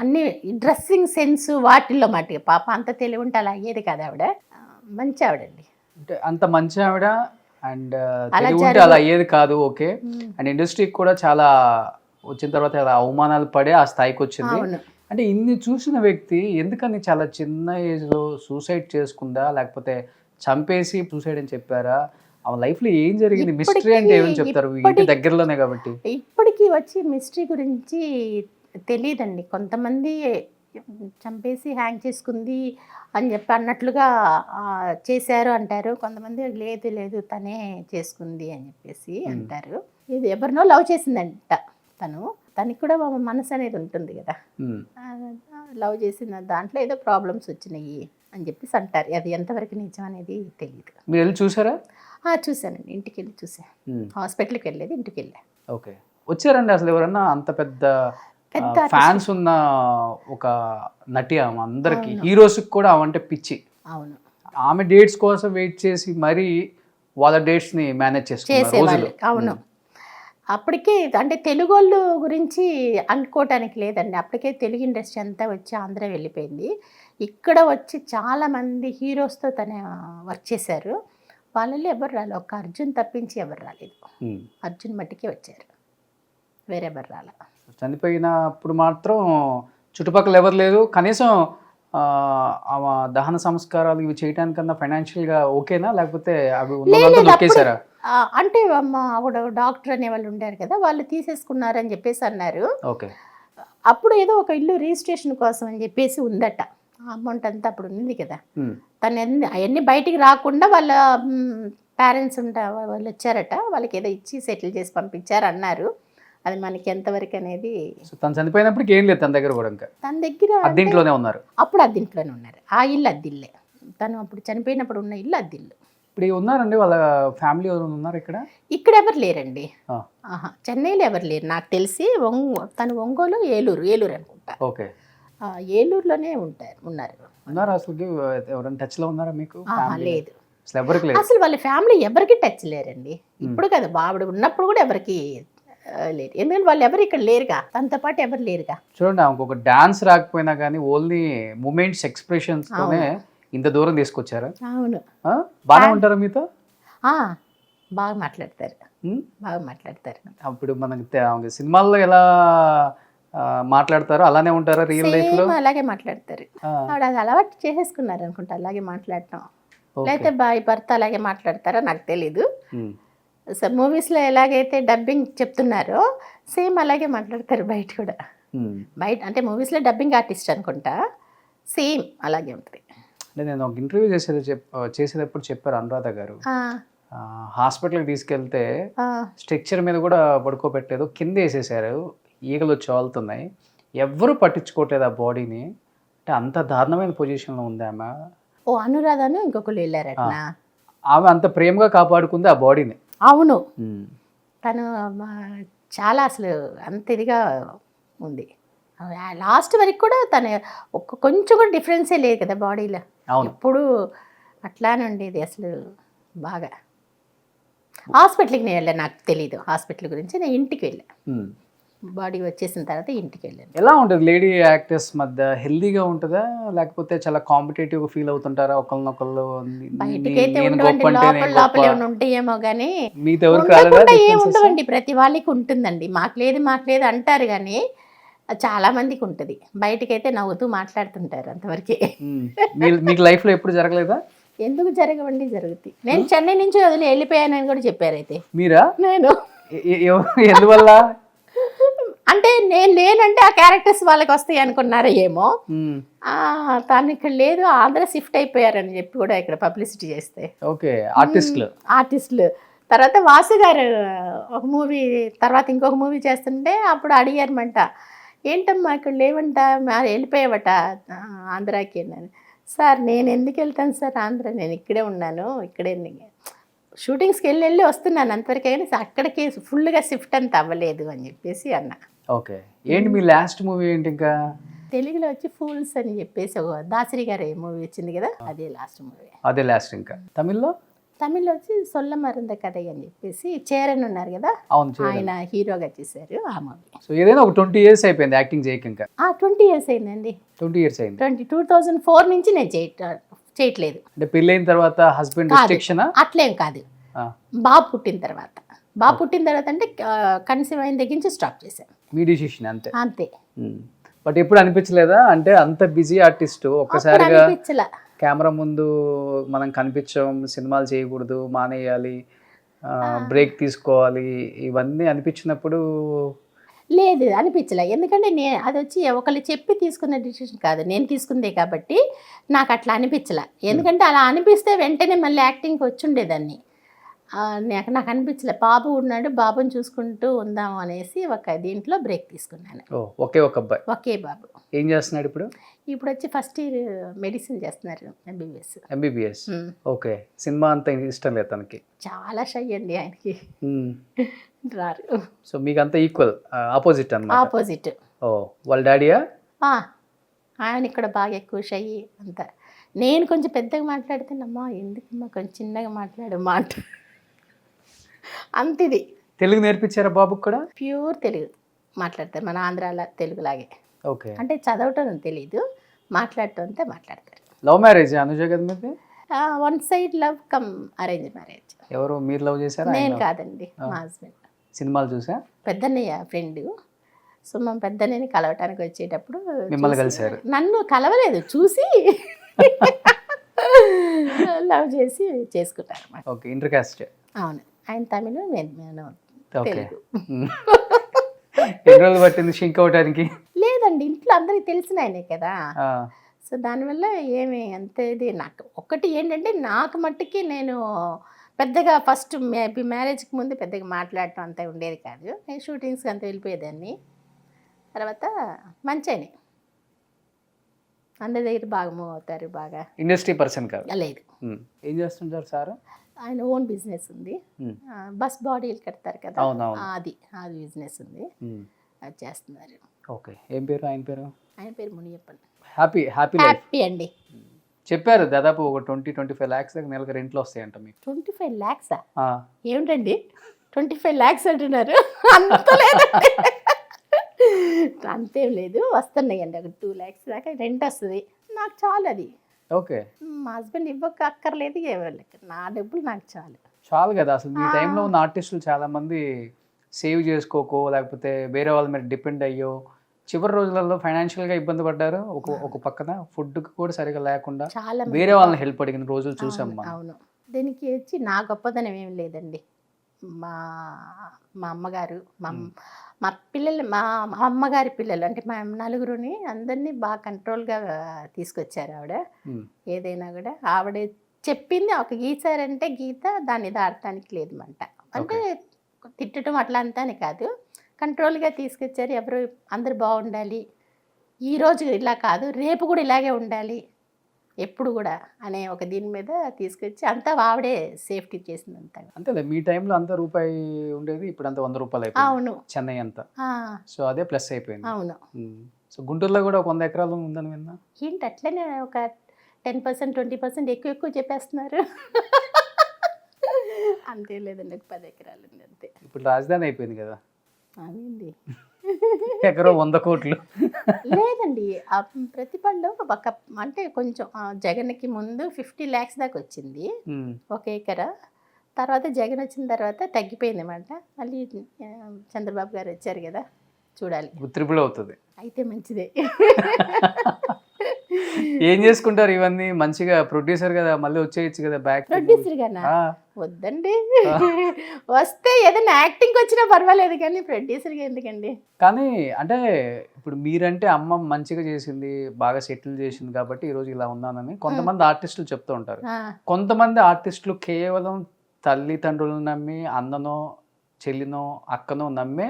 అన్ని డ్రెస్సింగ్ సెన్స్ వాటిల్లో మట్టి పాప అంత తెలివి ఉంటే అలా అయ్యేది కాదు. ఆవిడ మంచి ఆవిడండి, అంటే అంత మంచి ఆవిడ. అండ్ ఉంటే అలా అయ్యేది కాదు. ఓకే. అండ్ ఇండస్ట్రీకి కూడా చాలా వచ్చిన తర్వాత అవమానాలు పడే ఆ స్థాయికి వచ్చింది. అంటే ఇన్ని చూసిన వ్యక్తి ఎందుకని చాలా చిన్న ఏజ్లో సూసైడ్ చేసుకుందా, లేకపోతే చంపేసి సూసైడ్ అని చెప్పారా? ఆమె లైఫ్లో ఏం జరిగింది? మిస్టరీ అంటే ఏమని చెప్తారు? ఇంటి దగ్గరలోనే కాబట్టి ఇప్పటికీ వచ్చి మిస్టరీ గురించి తెలియదండి. కొంతమంది చంపేసి హ్యాంగ్ చేసుకుంది అని చెప్పి అన్నట్లుగా చేశారు అంటారు, కొంతమంది లేదు తనే చేసుకుంది అని చెప్పేసి అంటారు. ఇది ఎవరినో లవ్ చేసిందంట తనకి కూడా మనసు అనేది ఉంటుంది కదా, లవ్ చేసిన దాంట్లో ఏదో ప్రాబ్లమ్స్ వచ్చినాయి అని చెప్పేసి అంటారు. అది ఎంతవరకు నిజం అనేది తెలియదు. మీరు వెళ్ళి చూసారా? చూసానండి, ఇంటికి వెళ్ళి చూసాను. హాస్పిటల్కి వెళ్ళేది, ఇంటికి వెళ్ళా. ఓకే. వచ్చారండి అసలు ఎవరన్నా? అంత పెద్ద ఫ్యాన్స్ ఉన్న ఒక నటి ఆమె, అందరికి హీరోస్కి కూడా ఆమె పిచ్చి. అవును. ఆమె డేట్స్ కోసం వెయిట్ చేసి మరీ వాళ్ళ డేట్స్ ని మేనేజ్ చేసేవాళ్ళు. అవును. అప్పటికే అంటే తెలుగు వాళ్ళు గురించి అనుకోవటానికి లేదండి, అప్పటికే తెలుగు ఇండస్ట్రీ అంతా వచ్చి ఆంధ్ర వెళ్ళిపోయింది. ఇక్కడ వచ్చి చాలామంది హీరోస్తో తను వర్క్ చేశారు. వాళ్ళలో ఎవరు రాలేదు, ఒక్క అర్జున్ తప్పించి ఎవరు రాలేదు. అర్జున్ మట్టికే వచ్చారు, వేరే ఎవరు రాలే. చనిపోయినప్పుడు మాత్రం చుట్టుపక్కల ఎవరు లేదు. కనీసం దహన సంస్కారాలు ఇవి చేయడానికన్నా ఫైనాన్షియల్గా ఓకేనా, లేకపోతే అవి నొక్కేసారా? అంటే మా ఆవిడ డాక్టర్ అనే వాళ్ళు ఉండారు కదా, వాళ్ళు తీసేసుకున్నారని చెప్పేసి అన్నారు. ఓకే. అప్పుడు ఏదో ఒక ఇల్లు రిజిస్ట్రేషన్ కోసం అని చెప్పేసి ఉందట, ఆ అమౌంట్ అంతా అప్పుడు ఉంది కదా. తను అవన్నీ బయటికి రాకుండా వాళ్ళ పేరెంట్స్ వాళ్ళు వచ్చారట, వాళ్ళకి ఏదో ఇచ్చి సెటిల్ చేసి పంపించారు అన్నారు. అది మనకి ఎంతవరకు అనేది. తను చనిపోయినప్పటికి ఏం లేదు తన దగ్గర కూడా, ఇంకా తన దగ్గర అద్దెంట్లోనే ఉన్నారు. అప్పుడు అద్దెంట్లోనే ఉన్నారు. ఆ ఇల్లు అద్దిల్లే, తను అప్పుడు చనిపోయినప్పుడు ఉన్న ఇల్లు అద్దిల్లు. ఇప్పుడు ఉన్నారండి వాళ్ళ ఫ్యామిలీ ఎవరు ఉన్నారు ఇక్కడ? ఇక్కడ ఎవరు లేరండి. చెన్నైలో ఎవరు లేరు నాకు తెలిసి. తను ఒంగోలు, ఏలూరు అనుకుంటా. ఓకే. ఏలూరులోనే ఉన్నారు. అసలు ఎవరైనా టచ్ లో ఉన్నారా మీకు? లేదు, అసలు ఎవరికి లేదు. అసలు వాళ్ళ ఫ్యామిలీ ఎవరికి టచ్ లేరండి. ఇప్పుడు కదా బాబుడు ఉన్నప్పుడు కూడా ఎవరికి లేరు, ఎందుకంటే వాళ్ళు ఎవరు ఇక్కడ లేరుగా, తనతో పాటు ఎవరు లేరుగా. చూడండి, ఒక డాన్స్ రాకపోయినా కానీ ఓన్లీ మూమెంట్స్, ఎక్స్ప్రెషన్స్ తోనే ఇంత దూరం తీసుకొచ్చారు. అవును. బాగా ఉంటారా మీతో? బాగా మాట్లాడతారు. అప్పుడు మనకి సినిమాల్లో ఎలా మాట్లాడతారో అలానే ఉంటారా రియల్ లైఫ్ లో? అలాగే మాట్లాడతారు. ఆవిడ అది అలవాటు చేసేసుకున్నారు అనుకుంటా అలాగే మాట్లాడటం. లేకపోతే బాయ్ భర్త అలాగే మాట్లాడతారో నాకు తెలీదు. మూవీస్లో ఎలాగైతే డబ్బింగ్ చెప్తున్నారో సేమ్ అలాగే మాట్లాడతారు బయట కూడా. బయట అంటే మూవీస్లో డబ్బింగ్ ఆర్టిస్ట్ అనుకుంటా, సేమ్ అలాగే ఉంటుంది. అంటే నేను ఒక ఇంటర్వ్యూ చేసేటప్పుడు చెప్పారు అనురాధ గారు, హాస్పిటల్కి తీసుకెళ్తే స్ట్రక్చర్ మీద కూడా పడుకోబెట్టలేదు, కింద వేసేసారు, ఈగలు వచ్చి వాళ్తున్నాయి, ఎవ్వరూ పట్టించుకోవట్లేదు ఆ బాడీని. అంటే అంత దారుణమైన పొజిషన్లో ఉంది ఆమె. అనురాధను ఇంకొకరు వెళ్ళారట. ఆమె అంత ప్రేమగా కాపాడుకుంది ఆ బాడీని. అవును, తను చాలా అసలు అంత ఇదిగా ఉంది. లాస్ట్ వరకు కూడా తను కొంచెం కూడా డిఫరెన్సే లేదు కదా బాడీలో. ఎప్పుడు అట్లానే ఉండేది అసలు బాగా. హాస్పిటల్కి నేను వెళ్ళాను, నాకు తెలీదు హాస్పిటల్ గురించి. నేను ఇంటికి వెళ్ళాను, బాడీ వచ్చేసిన తర్వాత ఇంటికి వెళ్ళాను. ఎలా ఉంటుంది లేడీ యాక్టర్స్ మధ్య? హెల్దీగా ఉంటుందా లేకపోతే చాలా కాంపిటేటివ్ ఫీల్ అవుతుంటారా ఒకళ్ళనొకళ్ళు? బయటకైతే లోపల ఉంటాయేమో కానీ ఏం ఉండవండి. ప్రతి వాళ్ళకి ఉంటుందండి. మాకు లేదు అంటారు కానీ చాలా మందికి ఉంటుంది. బయటకైతే నవ్వుతూ మాట్లాడుతుంటారు అంతవరకే. మీకు లైఫ్ లో ఎప్పుడు జరగలేదా? ఎందుకు జరగవండి, జరుగుతాయి. నేను చెన్నై నుంచి వదిలి వెళ్ళిపోయానని కూడా చెప్పారు. అయితే మీరా? నేను ఎందువల్ల అంటే నేను లేనంటే ఆ క్యారెక్టర్స్ వాళ్ళకి వస్తాయి అనుకున్నారా ఏమో. తను ఇక్కడ లేదు, ఆంధ్ర షిఫ్ట్ అయిపోయారని చెప్పి కూడా ఇక్కడ పబ్లిసిటీ చేస్తే. ఓకే. ఆర్టిస్టులు తర్వాత వాసు గారు ఒక మూవీ తర్వాత ఇంకొక మూవీ చేస్తుంటే అప్పుడు అడిగారమంట, ఏంటమ్మా ఇక్కడ లేవంట, వెళ్ళిపోయావట ఆంధ్రాకి అన్నాను. సార్ నేను ఎందుకు వెళ్తాను సార్ ఆంధ్ర, నేను ఇక్కడే ఉన్నాను, ఇక్కడే షూటింగ్స్కి వెళ్ళి వస్తున్నాను అంతవరకు, అయినా అక్కడికి ఫుల్గా షిఫ్ట్ అంత అవ్వలేదు అని చెప్పేసి అన్నా. ఓకే. ఏంటి మీ లాస్ట్ మూవీ ఏంటి? ఇంకా తెలుగులో వచ్చి ఫూల్స్ అని చెప్పేసి ఒక దాసరి గారి మూవీ వచ్చింది కదా, అదే లాస్ట్ మూవీ. అదే లాస్ట్. ఇంకా తమిళ్లో వచ్చి సొల్ల మరుంద కథ అని చెప్పేసి చేరన్ ఉన్నారు కదా, ఆయన హీరోగా చేశారు ఆ మూవీ. సో ఏదైనా ఒక 20 years అయిపోయింది యాక్టింగ్ చేయక? ఇంకా 20 years అయిందండి. 20 years అయింది. 2004 నుంచి నేను చేయట్లేదు. అంటే పెళ్ళైన తర్వాత హస్బెండ్ రిస్ట్రిక్షన్? అట్లేం కాదు, బాబు పుట్టిన తర్వాత అంటే కన్సీవ్ అయిన దగ్గర నుంచి స్టాప్ చేశాను. మీ డిసిషన్ అంతే. బట్ ఎప్పుడు అనిపించలేదా అంటే అంత బిజీ ఆర్టిస్ట్ ఒక్కసారిగా కెమెరా ముందు మనం కనిపించాం, సినిమాలు చేయకూడదు, మానేయాలి, బ్రేక్ తీసుకోవాలి, ఇవన్నీ అనిపించినప్పుడు? లేదు, అనిపించలే. ఎందుకంటే అది వచ్చి ఒకళ్ళు చెప్పి తీసుకున్న డిసిషన్ కాదు, నేను తీసుకుందే కాబట్టి నాకు అట్లా అనిపించలే. ఎందుకంటే అలా అనిపిస్తే వెంటనే మళ్ళీ యాక్టింగ్కి వచ్చి ఉండేదాన్ని. నాకు అనిపించలే, బాబు ఉన్నాడు, బాబుని చూసుకుంటూ ఉందాము అనేసి ఒక దీంట్లో బ్రేక్ తీసుకున్నాను. ఒకే బాబు. ఏం చేస్తున్నాడు ఇప్పుడు? ఇప్పుడు వచ్చి ఫస్ట్ ఇయర్ మెడిసిన్ చేస్తున్నారు, ఎంబీబీఎస్. ఓకే. సినిమా అంత ఇష్టం లేదు తనకి? చాలా షై అండి ఆయనకి, రారు. సో మీకు అంతా ఈక్వల్, ఆపోజిట్ అన్నమాట. ఆపోజిట్. ఓ, వాళ్ళ డాడీయా? ఆయన ఇక్కడ బాగా ఎక్కువ షై అంతా. నేను కొంచెం పెద్దగా మాట్లాడితేనమ్మా ఎందుకమ్మా కొంచెం చిన్నగా మాట్లాడు మాట అంతిది. తెలుగు నేర్పించారా బాబుకి కూడా? ప్యూర్ తెలుగు మాట్లాడతారు, మన ఆంధ్రాలో తెలుగులాగే. ఓకే. అంటే చదవటం తెలీదు, మాట్లాడటం అంతా మాట్లాడతారు. లవ్ మ్యారేజ్ అనుజ కదా మీది? One side love come arrange marriage. ఎవరు, మీరు లవ్ చేశారా? నేను కాదండి, మా హస్బెండ్. సినిమాలు చూసా? పెద్దన్నయ్య ఫ్రెండ్, సో మా పెద్దన్నయ్యని కలవటానికి వచ్చేటప్పుడు మిమ్మల్ని కలిశారు? నన్ను కలవలేదు, చూసి లవ్ చేసి చేసుకుంటారు. ఓకే. Inter caste? అవును. ఆయన తమిళ్, నేను ఓకే. తెలుగు. ఎన్ని రోజులు పట్టింది షింక్ అవడానికి? లేదండి, ఇంట్లో అందరికి తెలిసిన ఆయనే కదా. సో దానివల్ల ఏమి అంత ఇది నాకు ఒక్కటి ఏంటంటే, నాకు మట్టుకి నేను పెద్దగా ఫస్ట్ మ్యారేజ్కి ముందు పెద్దగా మాట్లాడటం అంత ఉండేది కాదు. నేను షూటింగ్స్కి అంత వెళ్ళిపోయేదాన్ని. తర్వాత మంచి ఆయనే, అందరి దగ్గర బాగా మూవ్ అవుతారు. బాగా ఇండస్ట్రీ పర్సన్ కాదు. లేదు, ఏం చేస్తుంటారు సార్? ఆయన ఓన్ బిజినెస్ ఉంది. బస్ బాడీలు కడతారు కదా, అది బిజినెస్ ఉంది, అది చేస్తున్నారు. ఓకే. ఏం పేరు ఆయన పేరు? ఆయన పేరు మునియప్పన్. హ్యాపీ హ్యాపీ హ్యాపీ అండి. చెప్పారు దాదాపు ఒక 20-25 lakhs దాకా నెలకు రెంట్లు వస్తాయంట మీకు. 25 lakhs ఏమిటండి 25 lakhs అంటున్నారు? అంత లేదండి, అంతేం లేదు, వస్తున్నాయండి. ఒక 2 lakhs దాకా రెంట్ వస్తుంది. నాకు చాలు అది. ఓకే. మా హస్బెండ్ ఇవ్వక అక్కర్లేదు, నా డబ్బులు నాకు చాలు. చాలు కదా. అసలు మీ టైంలో ఉన్న ఆర్టిస్టులు చాలా మంది సేవ్ చేసుకోకో, లేకపోతే వేరే వాళ్ళ మీద డిపెండ్ అయ్యో చివరి రోజులలో ఫైనాన్షియల్గా ఇబ్బంది పడ్డారు. ఒక పక్కన ఫుడ్కి కూడా సరిగా లేకుండా చాలా వేరే వాళ్ళని హెల్ప్ అడిగిన రోజులు చూసాం మనం. అవును. దీనికి వచ్చి నా గొప్పదనం ఏం లేదండి. మా అమ్మగారు, మా పిల్లలు, మా అమ్మగారి పిల్లలు అంటే మా నలుగురుని అందరినీ బాగా కంట్రోల్గా తీసుకొచ్చారు ఆవిడ. ఏదైనా కూడా ఆవిడ చెప్పింది ఒక గీసారంటే గీత, దాన్ని దాడటానికి లేదు మంట. అంటే తిట్టడం అట్లా అంతా అని కాదు, కంట్రోల్గా తీసుకొచ్చారు. అందరూ బాగుండాలి, ఈరోజు ఇలా కాదు రేపు కూడా ఇలాగే ఉండాలి ఎప్పుడు కూడా అనే ఒక దీని మీద తీసుకొచ్చి అంతా ఆవిడే సేఫ్టీ చేసింది అంతా. అంతేలే, మీ టైంలో అంత రూపాయి ఉండేది, ఇప్పుడు అంత 100 రూపాయలు అయిపోయింది. అవును, చెన్నై అంతా. సో అదే ప్లస్ అయిపోయింది. అవును. సో గుంటూరులో కూడా 100 ఎకరాలు ఉందని విన్నా. ఏంటి అట్లనే ఒక 10%, 20% ఎక్కువ చెప్పేస్తున్నారు. అంతే లేదండి, ఒక 10 ఎకరాలు ఉంది అంతే. ఇప్పుడు రాజధాని అయిపోయింది కదా. అదేండి, ఎకరం 100 కోట్లు లేదండి. ప్రతిభలో ఒక అంటే కొంచెం జగన్కి ముందు 50 lakhs దాకా వచ్చింది ఒక ఎకరా. తర్వాత జగన్ వచ్చిన తర్వాత తగ్గిపోయింది అన్నమాట. మళ్ళీ చంద్రబాబు గారు వచ్చారు కదా, చూడాలి, ట్రిపుల్ అవుతుంది అయితే మంచిదే. ఏం చేసుకుంటారు ఇవన్నీ? మంచిగా ప్రొడ్యూసర్ కదా, మళ్ళీ వచ్చేయచ్చు కదా బ్యాక్. ప్రొడ్యూసర్ గానా? వద్దండి, వస్తే ఏదైనా యాక్టింగ్ వచ్చినా పర్వాలేదు కానీ ప్రొడ్యూసర్గా ఎందుకండి. కానీ అంటే ఇప్పుడు మీరంటే అమ్మ మంచిగా చేసింది, బాగా సెటిల్ చేసింది కాబట్టి ఈరోజు ఇలా ఉన్నానని కొంతమంది ఆర్టిస్టులు చెప్తూ ఉంటారు. కొంతమంది ఆర్టిస్టులు కేవలం తల్లిదండ్రులను నమ్మి, అన్ననో చెల్లినో అక్కనో నమ్మే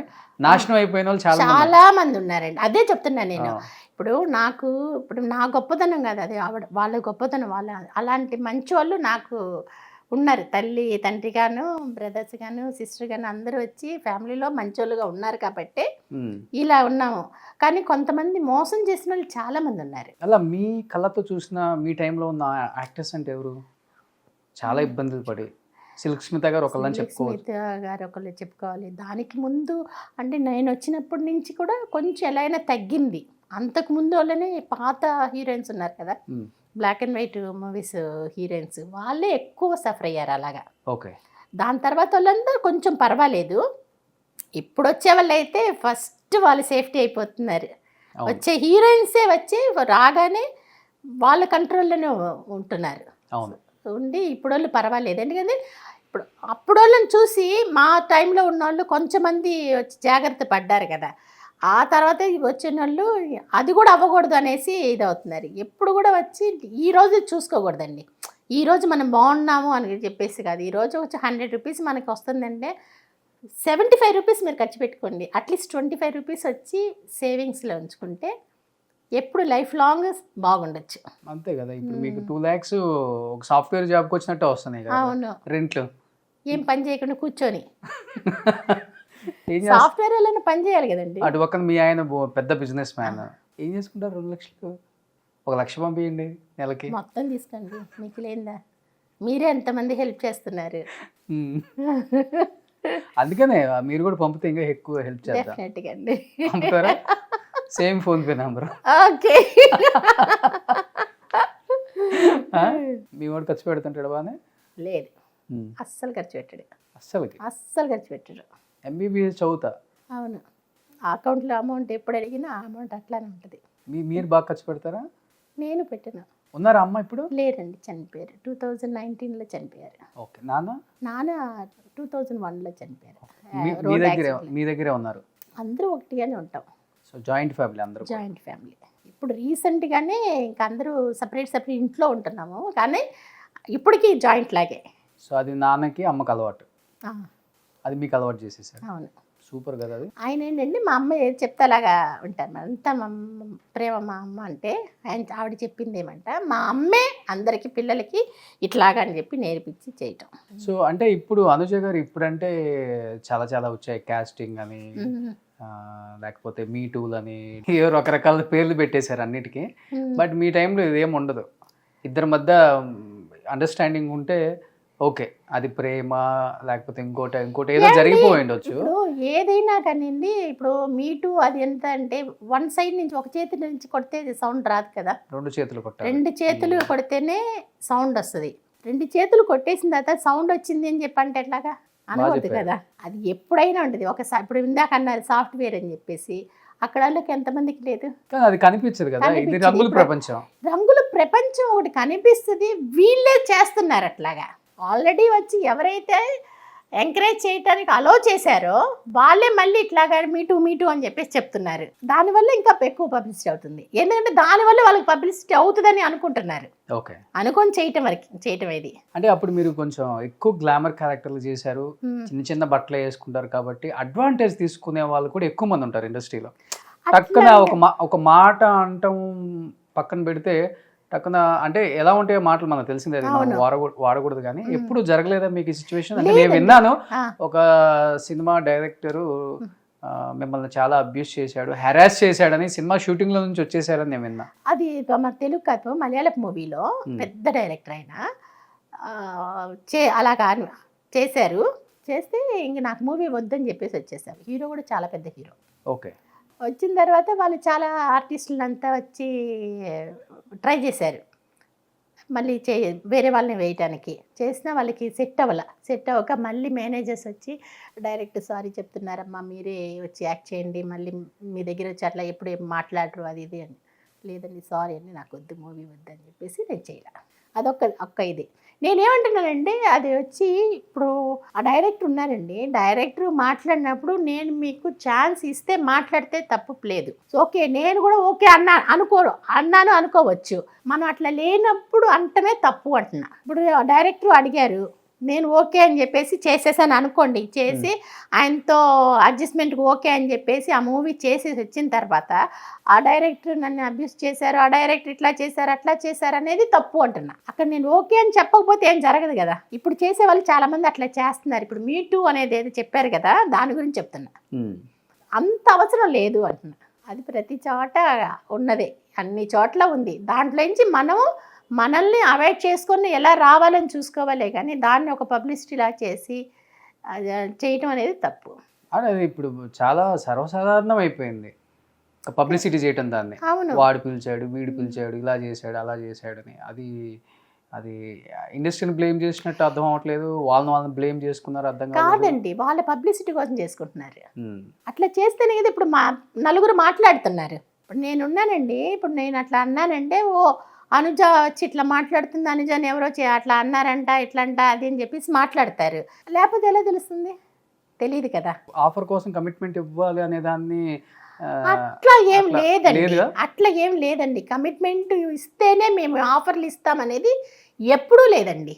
నాశనం అయిపోయిన వాళ్ళు చాలా మంది ఉన్నారండి. అదే చెప్తున్నా నేను. ఇప్పుడు నా గొప్పతనం కాదు అది, వాళ్ళ గొప్పతనం. అలాంటి మంచి వాళ్ళు నాకు ఉన్నారు. తల్లి తండ్రి గాను, బ్రదర్స్ గాను, సిస్టర్ గాను అందరూ వచ్చి ఫ్యామిలీలో మంచోళ్ళుగా ఉన్నారు కాబట్టి ఇలా ఉన్నాము. కానీ కొంతమంది మోసం చేసిన వాళ్ళు చాలా మంది ఉన్నారు. అలా మీ కళ్ళతో చూసిన మీ టైంలో ఉన్న యాక్టర్స్ అంటే ఎవరు చాలా ఇబ్బందులు పడి? సిల్క్ స్మిత గారు ఒకళ్ళని చెప్పుకోవాలి. స్మిత గారు ఒకళ్ళు చెప్పుకోవాలి. దానికి ముందు అంటే నేను వచ్చినప్పటి నుంచి కూడా కొంచెం ఎలా అయినా తగ్గింది. అంతకు ముందు వాళ్ళనే పాత హీరోయిన్స్ ఉన్నారు కదా, black and white movies heroines, వాళ్ళే ఎక్కువ సఫర్ అయ్యారు అలాగా. ఓకే. దాని తర్వాత వాళ్ళందరూ కొంచెం పర్వాలేదు. ఇప్పుడు వచ్చే వాళ్ళు అయితే ఫస్ట్ వాళ్ళు సేఫ్టీ అయిపోతున్నారు. వచ్చే హీరోయిన్సే వచ్చి రాగానే వాళ్ళ కంట్రోల్లోనే ఉంటున్నారు. అవును, ఉండి ఇప్పుడు వాళ్ళు పర్వాలేదు. ఎందుకంటే ఇప్పుడు అప్పుడు వాళ్ళని చూసి మా టైంలో ఉన్న వాళ్ళు కొంచెమంది వచ్చి జాగ్రత్త పడ్డారు కదా. ఆ తర్వాత వచ్చిన వాళ్ళు అది కూడా అవ్వకూడదు అనేసి ఇది అవుతున్నారు. ఎప్పుడు కూడా వచ్చి ఈరోజు చూసుకోకూడదండి. ఈరోజు మనం బాగున్నాము అని చెప్పేసి కాదు. ఈరోజు వచ్చి 100 రూపీస్ మనకి వస్తుందంటే 75 రూపీస్ మీరు ఖర్చు పెట్టుకోండి. అట్లీస్ట్ 25 రూపీస్ వచ్చి సేవింగ్స్లో ఉంచుకుంటే ఎప్పుడు లైఫ్ లాంగ్ బాగుండొచ్చు. అంతే కదా. ఇప్పుడు మీకు 2 lakhs ఒక సాఫ్ట్వేర్ జాబ్కి వచ్చినట్టు వస్తున్నాయి కదా. అవును, రెంట్లు ఏం పని చేయకుండా కూర్చొని సాఫ్ట్వేర్ వాళ్ళని పని చేయాలి కదండి. అటు పక్కన మీ ఆయన పెద్ద బిజినెస్ మ్యాన్, ఏం చేసుకుంటారు? 2 లక్షలు 1 లక్ష పంపించండి నెలకి, మొత్తం తీసుకోండి, మీకు లేదా? మీరే ఎంతమంది హెల్ప్ చేస్తున్నారు. అందుకనే మీరు కూడా పంపితే ఇంకా ఎక్కువ హెల్ప్ చేద్దాం. పంపుతారా? Same PhonePe number. Okay. మీ వాడు ఖర్చు పెడుతుంటాడు బాగానే? లేదు, అస్సలు ఖర్చు పెట్టాడు. అస్సలు ఖర్చు పెట్టాడు. MBBS చదువుతా. అవును, అకౌంట్లో అమౌంట్ ఎప్పుడు అడిగినా ఆ అమౌంట్ అట్లానే ఉంటుంది. మీరు బాగా ఖర్చు పెడతారా? నేను పెట్టిన ఉన్నారా అమ్మ ఇప్పుడు? లేరండి, చనిపోయారు. 2019లో చనిపోయారు. ఓకే. నాన్న? నాన్న 2001లో చనిపోయారు. మీ దగ్గరే ఉన్నారు? అందరూ ఒకటిగానే ఉంటాం. సో జాయింట్ ఫ్యామిలీ అందరూ? Joint family. ఇప్పుడు రీసెంట్గానే ఇంకా అందరూ సపరేట్ ఇంట్లో ఉంటున్నాము, కానీ ఇప్పటికీ జాయింట్ లాగే. సో అది నాన్నకి అమ్మకి అలవాటు, ఆ, అది మీకు అలవాటు చేసేసారు. అవును. సూపర్ కదా అది. ఆయన ఏంటంటే మా అమ్మ ఏది చెప్తే అలాగా ఉంటారు. అంతా మా అమ్మ ప్రేమ. మా అమ్మ అంటే ఆవిడ చెప్పింది ఏమంట, మా అమ్మే అందరికీ పిల్లలకి ఇట్లాగా అని చెప్పి నేర్పించి చేయటం. సో అంటే ఇప్పుడు అనుజ గారు ఇప్పుడంటే చాలా చాలా వచ్చాయి, కాస్టింగ్ అని లేకపోతే మీ టూల్ అని ఏవో రకరకాల పేర్లు పెట్టేశారు అన్నిటికీ. బట్ మీ టైంలో ఇదేం ఉండదు, ఇద్దరి మధ్య అండర్స్టాండింగ్ ఉంటే ఓకే, అది ప్రేమ లేకపోతే ఇంకోటి ఏదో జరిగిపోయి ఉండొచ్చు. ఇప్పుడు ఏదైనా కానివ్వండి, ఇప్పుడు మీటు అది ఎంత అంటే వన్ సైడ్ నుంచి ఒక చేతి నుంచి కొడితే సౌండ్ రాదు కదా, రెండు చేతులు కొట్టాలి. రెండు చేతులు కొడితేనే సౌండ్ వస్తుంది. రెండు చేతులు కొట్టేసిన తర్వాత సౌండ్ వచ్చింది అని చెప్పంటే ఎట్లాగా అనవద్దు కదా. అది ఎప్పుడైనా ఉంటుంది. ఒకసారి ఇప్పుడు ఇందాక అన్నారు సాఫ్ట్వేర్ అని చెప్పేసి, అక్కడ వాళ్ళకి ఎంతమందికి లేదు, అది కనిపించదు కదా. ఇది రంగుల ప్రపంచం. రంగుల ప్రపంచం ఒకటి కనిపిస్తుంది, వీళ్ళే చేస్తున్నారు అట్లాగా. ఆల్రెడీ వచ్చి ఎవరైతే ఎంకరేజ్ చేయడానికి అలో చేశారో వాళ్ళే మళ్ళీ ఇట్లాగా మీటూ అని చెప్పేసి చెప్తున్నారు. దానివల్ల ఇంకా ఎక్కువ పబ్లిసిటీ అవుతుంది. ఎందుకంటే దానివల్ల వాళ్ళకి పబ్లిసిటీ అవుతుందని అనుకుంటున్నారు. ఓకే, అనుకొని చేయటం ఇది. అంటే అప్పుడు మీరు కొంచెం ఎక్కువ గ్లామర్ క్యారెక్టర్లు చేశారు, చిన్న చిన్న బట్టలు వేసుకుంటారు కాబట్టి అడ్వాంటేజ్ తీసుకునే వాళ్ళు కూడా ఎక్కువ మంది ఉంటారు ఇండస్ట్రీలో. టక్కున ఒక మాట అంటాం పక్కన పెడితే టక్కున అంటే ఎలా ఉంటాయో మాటలు మనకు తెలిసిందే, వాడకూడదు. కానీ ఎప్పుడు జరగలేదా మీకు ఈ సిచ్యువేషన్? అంటే నేను విన్నాను, ఒక సినిమా డైరెక్టరు మిమ్మల్ని చాలా అబ్యూస్ చేశాడు, హెరాస్ చేశాడని, సినిమా షూటింగ్ లో నుంచి వచ్చేసారని నేను విన్నా. అది మన తెలుగు కాదు, మలయాళం మూవీలో పెద్ద డైరెక్టర్ అయినా అలాగా చేశారు. చేస్తే ఇంక నాకు మూవీ వద్దని చెప్పేసి వచ్చేసారు. హీరో కూడా చాలా పెద్ద హీరో. ఓకే. వచ్చిన తర్వాత వాళ్ళు చాలా ఆర్టిస్టులంతా వచ్చి ట్రై చేశారు మళ్ళీ వేరే వాళ్ళని వేయటానికి. చేసినా వాళ్ళకి సెట్ అవ్వక మళ్ళీ మేనేజర్స్ వచ్చి డైరెక్ట్ సారీ చెప్తున్నారమ్మా, మీరే వచ్చి యాక్ట్ చేయండి, మళ్ళీ మీ దగ్గర వచ్చి అట్లా ఎప్పుడు ఏం మాట్లాడరు అది ఇది అని. లేదండి సారీ అండి, నాకు వద్దు, మూవీ వద్దు అని చెప్పేసి నేను చేయలే. అదొక్క ఇది. నేనేమంటున్నానంటే అది వచ్చి ఇప్పుడు ఆ డైరెక్టర్ ఉన్నారండి, డైరెక్టర్ మాట్లాడినప్పుడు నేను మీకు ఛాన్స్ ఇస్తే మాట్లాడితే తప్పు లేదు. ఓకే, నేను కూడా ఓకే అన్నాను అనుకోవచ్చు. మనం అట్లా లేనప్పుడు అంటమే తప్పు అంటున్నా. ఇప్పుడు డైరెక్టర్ అడిగారు, నేను ఓకే అని చెప్పేసి చేసేసాను అనుకోండి, చేసి ఆయనతో అడ్జస్ట్మెంట్కి ఓకే అని చెప్పేసి ఆ మూవీ చేసి వచ్చిన తర్వాత ఆ డైరెక్టర్ నన్ను అబ్యూస్ చేశారు, ఆ డైరెక్టర్ ఇట్లా చేశారు అట్లా చేశారు అనేది తప్పు అంటున్నా. అక్కడ నేను ఓకే అని చెప్పకపోతే ఏం జరగదు కదా. ఇప్పుడు చేసే వాళ్ళు చాలా మంది అట్లా చేస్తున్నారు. ఇప్పుడు మీ టూ అనేది ఏదో చెప్పారు కదా, దాని గురించి చెప్తున్నా. అంత అవసరం లేదు అంటున్నా. అది ప్రతి చోట ఉన్నదే, అన్ని చోట్ల ఉంది. దాంట్లో నుంచి మనల్ని అవాయిడ్ చేసుకొని ఎలా రావాలని చూసుకోవాలే, కానీ దాన్ని ఒక పబ్లిసిటీలా చేసి చేయటం అనేది తప్పు. అది ఇప్పుడు చాలా సర్వసాధారణం అయిపోయింది పబ్లిసిటీ చేయటం దాన్ని. వాడు పిలిచాడు, వీడు పిలిచాడు, ఇలా చేశాడు అలా చేశాడని. అది ఇండస్ట్రీని బ్లేమ్ చేసినట్టు అర్థం అవ్వట్లేదు, వాళ్ళని బ్లేమ్ చేసుకున్నారు అర్థం కాదండి. వాళ్ళ పబ్లిసిటీ కోసం చేసుకుంటున్నారు. అట్లా చేస్తేనే కదా ఇప్పుడు నలుగురు మాట్లాడుతున్నారు. ఇప్పుడు నేనున్నానండి, ఇప్పుడు నేను అట్లా అన్నానంటే అనుజ వచ్చి ఇట్లా మాట్లాడుతుంది, అనుజని ఎవరో అట్లా అన్నారంట ఇట్లంట అది అని చెప్పేసి మాట్లాడతారు. లేకపోతే ఎలా తెలుస్తుంది? తెలియదు కదా. ఆఫర్ కోసం కమిట్మెంట్ ఇవ్వాలి అనే దాన్ని అట్లా ఏం లేదండి. కమిట్మెంట్ ఇస్తేనే మేము ఆఫర్లు ఇస్తామనేది ఎప్పుడూ లేదండి.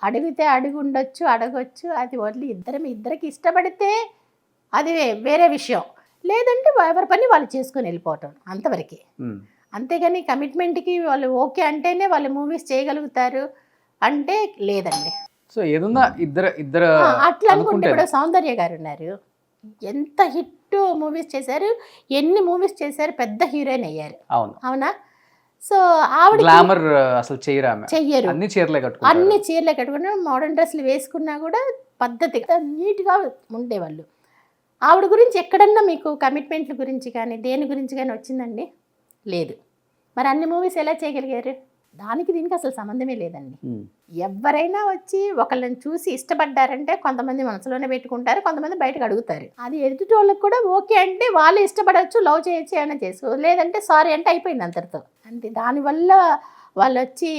అడిగితే అడగొచ్చు. అది వదిలి ఇద్దరికి ఇష్టపడితే అది వేరే విషయం. లేదంటే ఎవరి పని వాళ్ళు చేసుకొని వెళ్ళిపోవటం అంతవరకే. అంతేగాని కమిట్మెంట్కి వాళ్ళు ఓకే అంటేనే వాళ్ళు మూవీస్ చేయగలుగుతారు అంటే లేదండి. సో ఏదన్నా ఇద్దరు అట్లా అనుకుంటే ఇప్పుడు సౌందర్య గారు ఉన్నారు, ఎంత హిట్ మూవీస్ చేశారు, ఎన్ని మూవీస్ చేశారు, పెద్ద హీరోయిన్ అయ్యారు. అవునా? సో ఆవిడ గ్లామర్ అసలు చెయ్యరు, అన్ని చీరలే కట్టుకుని మోడర్న్ డ్రెస్సులు వేసుకున్నా కూడా పద్ధతిగా నీట్గా ఉండేవాళ్ళు. ఆవిడ గురించి ఎక్కడన్నా మీకు కమిట్మెంట్ల గురించి కానీ దేని గురించి కానీ వచ్చిందండి? లేదు. మరి అన్ని మూవీస్ ఎలా చేయగలిగారు? దానికి దీనికి అసలు సంబంధమే లేదండి. ఎవరైనా వచ్చి ఒకళ్ళని చూసి ఇష్టపడ్డారంటే కొంతమంది మనసులోనే పెట్టుకుంటారు, కొంతమంది బయటకు అడుగుతారు. అది ఎదుటి వాళ్ళకి కూడా ఓకే అంటే వాళ్ళు ఇష్టపడవచ్చు, లవ్ చేయొచ్చు, ఏమైనా చేసుకో, లేదంటే సారీ అంటే అయిపోయింది అంతటితో. అంతే. దానివల్ల వాళ్ళు వచ్చి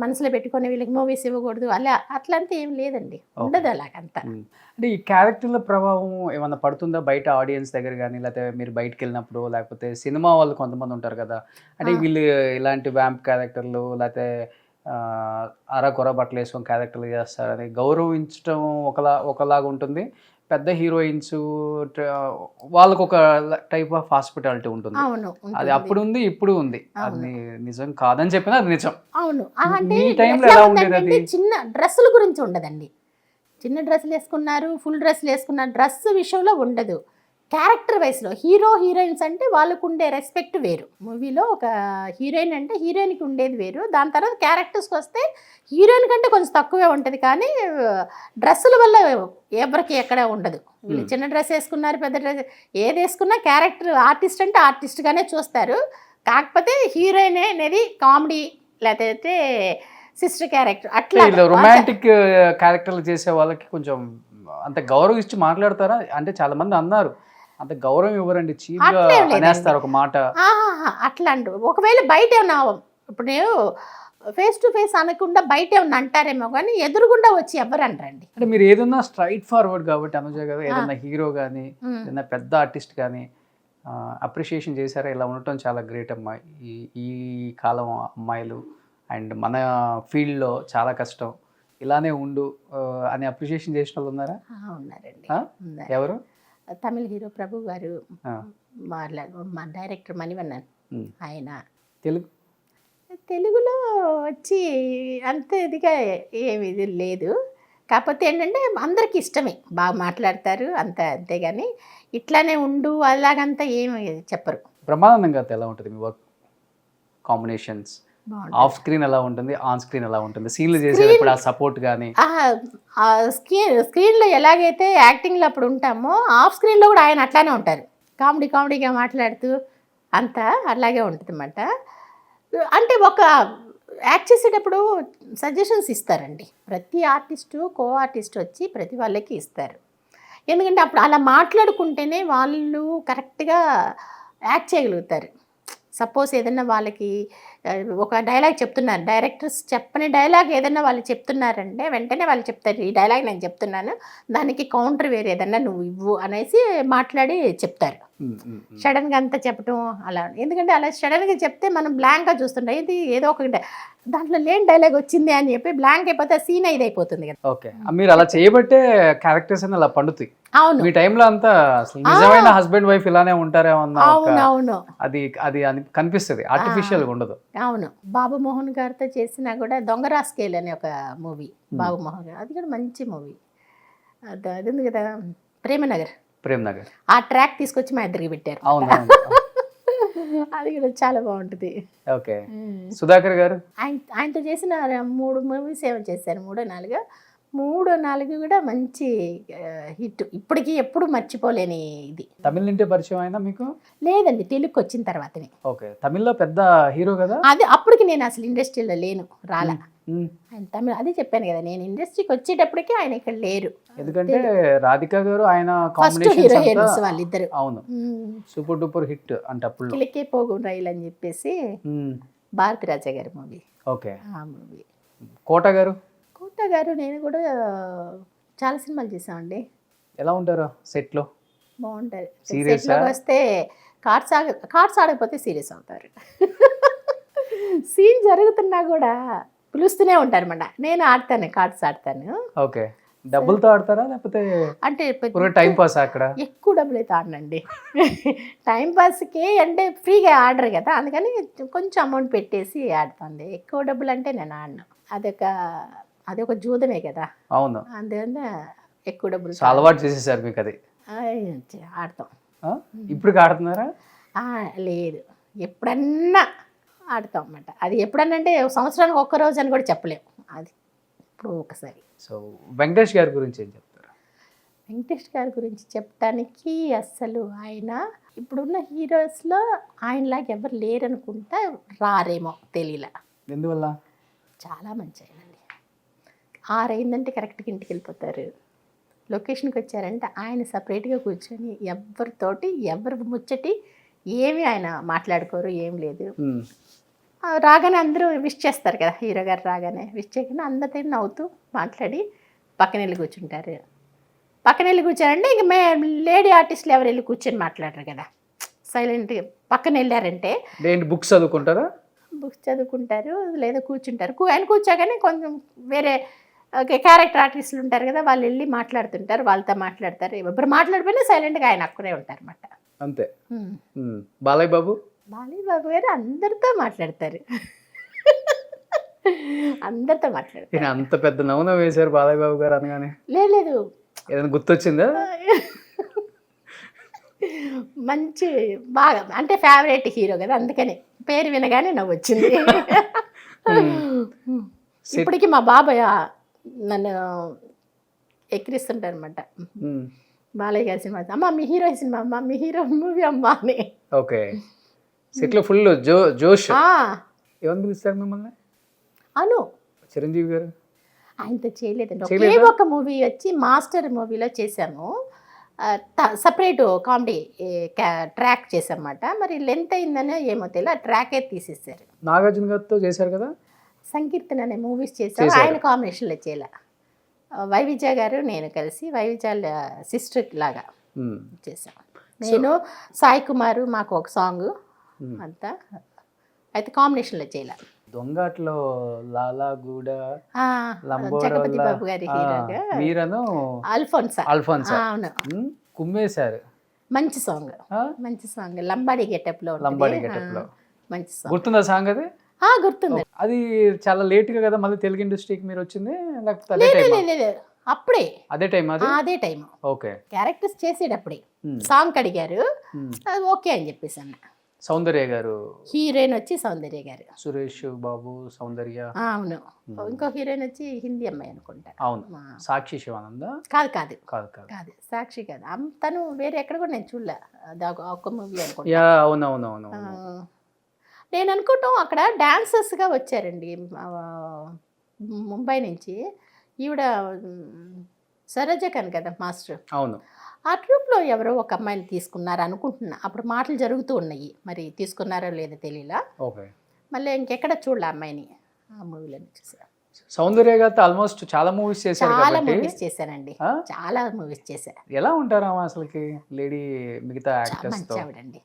మనసులో పెట్టుకొని వీళ్ళకి మూవీస్ ఇవ్వకూడదు అట్లంతా ఏం లేదండి, ఉండదు అలాగంతా. అంటే ఈ క్యారెక్టర్ల ప్రభావం ఏమన్నా పడుతుందా బయట ఆడియన్స్ దగ్గర కానీ, లేకపోతే మీరు బయటకు వెళ్ళినప్పుడు, లేకపోతే సినిమా వాళ్ళు కొంతమంది ఉంటారు కదా, అంటే వీళ్ళు ఇలాంటి వ్యాంప్ క్యారెక్టర్లు లేకపోతే అరకొర బట్టలు వేసుకొని క్యారెక్టర్లు చేస్తారని గౌరవించడం ఒకలాగా ఉంటుంది, పెద్ద హీరోయిన్స్ వాళ్ళకు ఒక టైప్ ఆఫ్ హాస్పిటాలిటీ ఉంటుంది. అవును, అది అప్పుడు ఉంది, ఇప్పుడు ఉంది. అది నిజం కాదని చెప్పినా అది నిజం. అవును. అంటే ఈ టైంలో ఎలా ఉండేది అది? చిన్న డ్రెస్సుల గురించి ఉండదండి. చిన్న డ్రెస్సులు వేసుకున్నారు, ఫుల్ డ్రెస్సులు వేసుకున్నారు, డ్రెస్ విషయంలో ఉండదు. క్యారెక్టర్ వైస్లో హీరో హీరోయిన్స్ అంటే వాళ్ళకు ఉండే రెస్పెక్ట్ వేరు. మూవీలో ఒక హీరోయిన్ అంటే హీరోయిన్కి ఉండేది వేరు. దాని తర్వాత క్యారెక్టర్స్కి వస్తే హీరోయిన్ కంటే కొంచెం తక్కువే ఉంటుంది, కానీ డ్రెస్సుల వల్ల ఎవరికి ఎక్కడ ఉండదు. వీళ్ళు చిన్న డ్రెస్ వేసుకున్నారు, పెద్ద డ్రెస్ ఏది వేసుకున్నా క్యారెక్టర్ ఆర్టిస్ట్ అంటే ఆర్టిస్ట్గానే చూస్తారు. కాకపోతే హీరోయిన్ అనేది కామెడీ లేకపోతే సిస్టర్ క్యారెక్టర్ అట్లా రొమాంటిక్ క్యారెక్టర్లు చేసే వాళ్ళకి కొంచెం అంత గౌరవం ఇచ్చి మాట్లాడతారా? అంటే చాలా మంది అన్నారు అంత గౌరవం ఇవ్వరండి, చీప్ గా అనేస్తారు ఒక మాట. అట్లా అంటూ ఒకవేళ బయట ఏమన్నా ఇప్పుడు నేను ఫేస్ టు ఫేస్ అనకుండా బయట ఏమన్నా అంటారేమో, కానీ ఎదురుగుండా వచ్చి ఎవరు అంటారండి. అంటే మీరు ఏదన్నా స్ట్రైట్ ఫార్వర్డ్ కాబట్టి అనుజ గారు, ఏదన్నా హీరో కానీ ఏదన్నా పెద్ద ఆర్టిస్ట్ కానీ అప్రిషియేషన్ చేశారా? ఇలా ఉండటం చాలా గ్రేట్ అమ్మా, ఈ కాలం అమ్మాయిలు అండ్ మన ఫీల్డ్లో చాలా కష్టం, ఇలానే ఉండు అని అప్రిషియేషన్ చేసిన వాళ్ళు ఉన్నారా? ఉన్నారండి. ఎవరు? తమిళ హీరో ప్రభు గారు, మా డైరెక్టర్ మణివన్నన్, ఆయన తెలుగులో వచ్చి అంత ఇదిగా ఏమి ఇది లేదు. కాకపోతే ఏంటంటే అందరికీ ఇష్టమే, బాగా మాట్లాడతారు అంతేగాని ఇట్లానే ఉండు అలాగంతా ఏమి చెప్పరు. బ్రహ్మానందం గారితో ఎలా ఉంటుంది మీ వర్క్ కాంబినేషన్స్? ఆఫ్ స్క్రీన్ ఎలా ఉంటుంది, ఆన్ స్క్రీన్ ఎలా ఉంటుంది? సీన్లు చేసేటప్పుడు ఆ సపోర్ట్ కానీ స్క్రీన్లో ఎలాగైతే యాక్టింగ్లో అప్పుడు ఉంటామో ఆఫ్ స్క్రీన్లో కూడా ఆయన అట్లానే ఉంటారు, కామెడీగా మాట్లాడుతూ అంతా అలాగే ఉంటుంది అన్నమాట. అంటే ఒక యాక్ట్ చేసేటప్పుడు సజెషన్స్ ఇస్తారండి, ప్రతి ఆర్టిస్టు కో ఆర్టిస్ట్ వచ్చి ప్రతి వాళ్ళకి ఇస్తారు. ఎందుకంటే అప్పుడు అలా మాట్లాడుకుంటేనే వాళ్ళు కరెక్ట్గా యాక్ట్ చేయగలుగుతారు. సపోజ్ ఏదన్నా వాళ్ళకి ఒక డైలాగ్ చెప్తున్నారు, డైరెక్టర్స్ చెప్పని డైలాగ్ ఏదన్నా వాళ్ళు చెప్తున్నారంటే వెంటనే వాళ్ళు చెప్తారు, ఈ డైలాగ్ నేను చెప్తున్నాను, దానికి కౌంటర్ వేరే ఏదన్నా నువ్వు ఇవ్వు అనేసి మాట్లాడి చెప్తారు. సడన్గా అంతా చెప్పటం అలా, ఎందుకంటే అలా సడన్గా చెప్తే మనం బ్లాంక్గా చూస్తుంటాం, ఇది ఏదో ఒక దాంట్లో లేని డైలాగ్ వచ్చింది అని చెప్పి బ్లాంక్ అయిపోతే సీన్ ఇది అయిపోతుంది కదా. ఓకే, మీరు అలా చేయబట్టే క్యారెక్టర్స్ అలా పండుతాయి. అవును, మీ టైంలో అంతా నిజమైన హస్బెండ్ వైఫ్ ఇలానే ఉంటారేమన్నా, అవును, అది అది కనిపిస్తుంది, ఆర్టిఫిషియల్ ఉండదు. అవును, బాబు మోహన్ గారితో చేసినా కూడా దొంగరా స్కేల్ అనే ఒక మూవీ, బాబు మోహన్ గారు, అది కూడా మంచి మూవీ. అది ఉంది కదా ప్రేమనగర్, ఆ ట్రాక్ తీసుకొచ్చి మా ఇద్దరికి పెట్టారు. అది కూడా చాలా బాగుంటుంది. ఓకే, సుధాకర్ గారు ఆయనతో చేసిన 3 మూవీస్ ఏమో చేశారు, 3-4 కూడా మంచి హిట్, ఇప్పటికీ ఎప్పుడు మర్చిపోలేని ఇది. తమిళ నుండి పరిచయం అయినా మీకు? లేదండి, తెలుగుకి వచ్చిన తర్వాతనే. ఓకే, తమిళ్లో పెద్ద హీరో కదా? అది అప్పటికి నేను అసలు ఇండస్ట్రీలో లేను, రాలా. ఆయన తమిళ, అదే చెప్పాను కదా, నేను ఇండస్ట్రీకి వచ్చేటప్పటికి ఆయన ఇక్కడ లేరు. ఎందుకంటే రాధిక గారు ఆయన ఫస్ట్ హీరోయిన్స్ వాళ్ళిద్దరు. అవును, సూపర్ డూపర్ హిట్ అంటే అప్పుడు కిలకే పోగు రైలు అని చెప్పేసి భారతి రాజా గారి మూవీ. ఓకే, ఆ మూవీ. కోట గారు నేను కూడా చాలా సినిమాలు చేసామండి. ఎలా ఉంటారు సెట్లో? బాగుంటారు. సెట్లోకి వస్తే కార్డ్స్ ఆడకపోతే సీరియస్ అవుతారు. సీన్ జరుగుతున్నా కూడా పిలుస్తూనే ఉంటారు అన్నమాట. నేను ఆడతాను, కార్డ్స్ ఆడతాను. ఓకే, డబ్బులతో ఆడతారా లేకపోతే అంటే టైం పాస్? అక్కడ ఎక్కువ డబ్బులు అయితే ఆడనండి. టైం పాస్కి అంటే ఫ్రీగా ఆడరు కదా, అందుకని కొంచెం అమౌంట్ పెట్టేసి ఆడుతుంది. ఎక్కువ డబ్బులు అంటే నేను ఆడను, అదొక జూదమే కదా. అవును, అందువల్ల ఎక్కువ డబ్బులు అలవాటు చేసేసారు మీకు. అది ఆడతాం. ఇప్పుడు ఆడుతున్నారా? లేదు, ఎప్పుడన్నా ఆడతాం అన్నమాట. అది ఎప్పుడన్నా అంటే సంవత్సరానికి ఒక్క రోజు అని కూడా చెప్పలేము, అది ఇప్పుడు ఒకసారి. సో వెంకటేష్ గారి గురించి ఏం చెప్తారు? వెంకటేష్ గారి గురించి చెప్పడానికి అస్సలు ఆయన ఇప్పుడున్న హీరోస్లో ఆయనలాగా ఎవరు లేరనుకుంటా, రారేమో తెలియలా. ఎందువల్ల? చాలా మంచి ఆయనండి. 6 అయిందంటే కరెక్ట్గా ఇంటికి వెళ్ళిపోతారు. లొకేషన్కి వచ్చారంటే ఆయన సపరేట్గా కూర్చొని ఎవరితోటి ఎవరు ముచ్చటి ఏమి ఆయన మాట్లాడుకోరు, ఏం లేదు. రాగానే అందరూ విష్ చేస్తారు కదా, హీరో గారు రాగానే విష్ చేయగానే అందరితో నవ్వుతూ మాట్లాడి పక్కన వెళ్ళి కూర్చుంటారు. పక్కన వెళ్ళి కూర్చోరంటే ఇంక లేడీ ఆర్టిస్టులు ఎవరు వెళ్ళి కూర్చొని మాట్లాడరు కదా, సైలెంట్గా పక్కన వెళ్ళారంటే బుక్స్ చదువుకుంటారా? బుక్స్ చదువుకుంటారు లేదా కూర్చుంటారు. ఆయన కూర్చోగానే కొంచెం వేరే క్యారెక్టర్ ఆర్టిస్టులు ఉంటారు కదా, వాళ్ళు వెళ్ళి మాట్లాడుతుంటారు, వాళ్ళతో మాట్లాడతారు. ఎవరు మాట్లాడిపోయినా సైలెంట్గా ఆయన అక్కడే ఉంటారు అన్నమాట. అంతే. బాలయ్య బాబు గారు అందరితో మాట్లాడతారు, అందరితో మాట్లాడతారు. అంత పెద్ద నవ్వున వేశారు బాలయ్య బాబు గారు అనగానే. లేదు ఏదైనా గుర్తొచ్చిందా? మంచి బాగా అంటే ఫేవరెట్ హీరో కదా, అందుకని పేరు వినగానే నవ్వు వచ్చింది. ఇప్పటికీ మా బాబాయ్ నన్ను ఎక్కిరిస్తుంటారు అనమాట, బాలయ్య గారి సినిమా అమ్మ మీ హీరో సినిమా అమ్మ, మీ హీరో మూవీ అమ్మ అని. ఓకే, సెట్లో ఫుల్ జోష్. ఏమని పిలుస్తారు మిమ్మల్ని? అను. చిరంజీవి గారు ఆయనతో చేయలేదండి, ఒకే ఒక మూవీ వచ్చి మాస్టర్ మూవీలో చేశాము, సపరేట్ కామెడీ ట్రాక్ చేసామన్నమాట. మరి లెంత్ అయిందనే ఏమో తెలియదు, ఆ ట్రాకే తీసేసారు. నాగార్జున గారితో చేశారు కదా సంకీర్తన అనే మూవీస్ చేశారు, ఆయన కాంబినేషన్లో చేయలే. వైవిజయ గారు నేను కలిసి వైవిజయ సిస్టర్ లాగా చేసాం. నేను సాయి కుమారు మాకు ఒక సాంగ్ అంతా, అయితే కాంబినేషన్లో చేయలే. దొంగట్లో లాలాగూడ జగపతి బాబు గారి హీరోగా మీరను అల్ఫోన్సా అవును కుమ్మేశారు. మంచి సాంగ్, మంచి సాంగ్, లంబాడి గెటప్ లో మంచి సాంగ్. గుర్తుందా సాంగ్? అది గుర్తుంది. అది చాలా లేట్ గా కదా మళ్ళీ తెలుగు ఇండస్ట్రీకి మీరు వచ్చింది, లేకపోతే అప్పుడే అదే టైం? అదే టైం. ఓకే, క్యారెక్టర్స్ చేసేటప్పుడే సాంగ్ అడిగారు, ఓకే అని చెప్పేసి అన్న. సౌందర్య గారు హీరోయిన్ వచ్చి సౌందర్య గారు, సురేష్ బాబు సౌందర్య. అవును, ఇంకో హీరోయిన్ వచ్చి హిందీ అమ్మాయి అనుకుంటా. అవును, సాక్షి శివానంద. కాదు కాదు కాదు కాదు కాదు సాక్షి కాదు, తను వేరే ఎక్కడ కూడా నేను చూడలే, ఒక్క మూవీ అనుకుంటా. అవునవునవును. నేను అనుకుంటాం అక్కడ డాన్సర్స్గా వచ్చారండి ముంబై నుంచి. ఈవిడ సరోజకన్ కదా మాస్టర్. అవును, ఆ ట్రూప్లో ఎవరో ఒక అమ్మాయిని తీసుకున్నారు అనుకుంటున్నా, అప్పుడు మాటలు జరుగుతూ ఉన్నాయి, మరి తీసుకున్నారో లేదో తెలియలా. ఓకే, మళ్ళీ ఇంకెక్కడ చూడలే అమ్మాయిని, ఆ మూవీలో చూసాను. సౌందర్య గారితో ఆల్మోస్ట్ చాలా మూవీస్ చేశారు. చాలా మూవీస్ చేశానండి, చాలా మూవీస్ చేశాను. ఎలా ఉంటారా అసలుకి లేడీ మిగతా యాక్టర్స్? మంచి ఆవిడండి,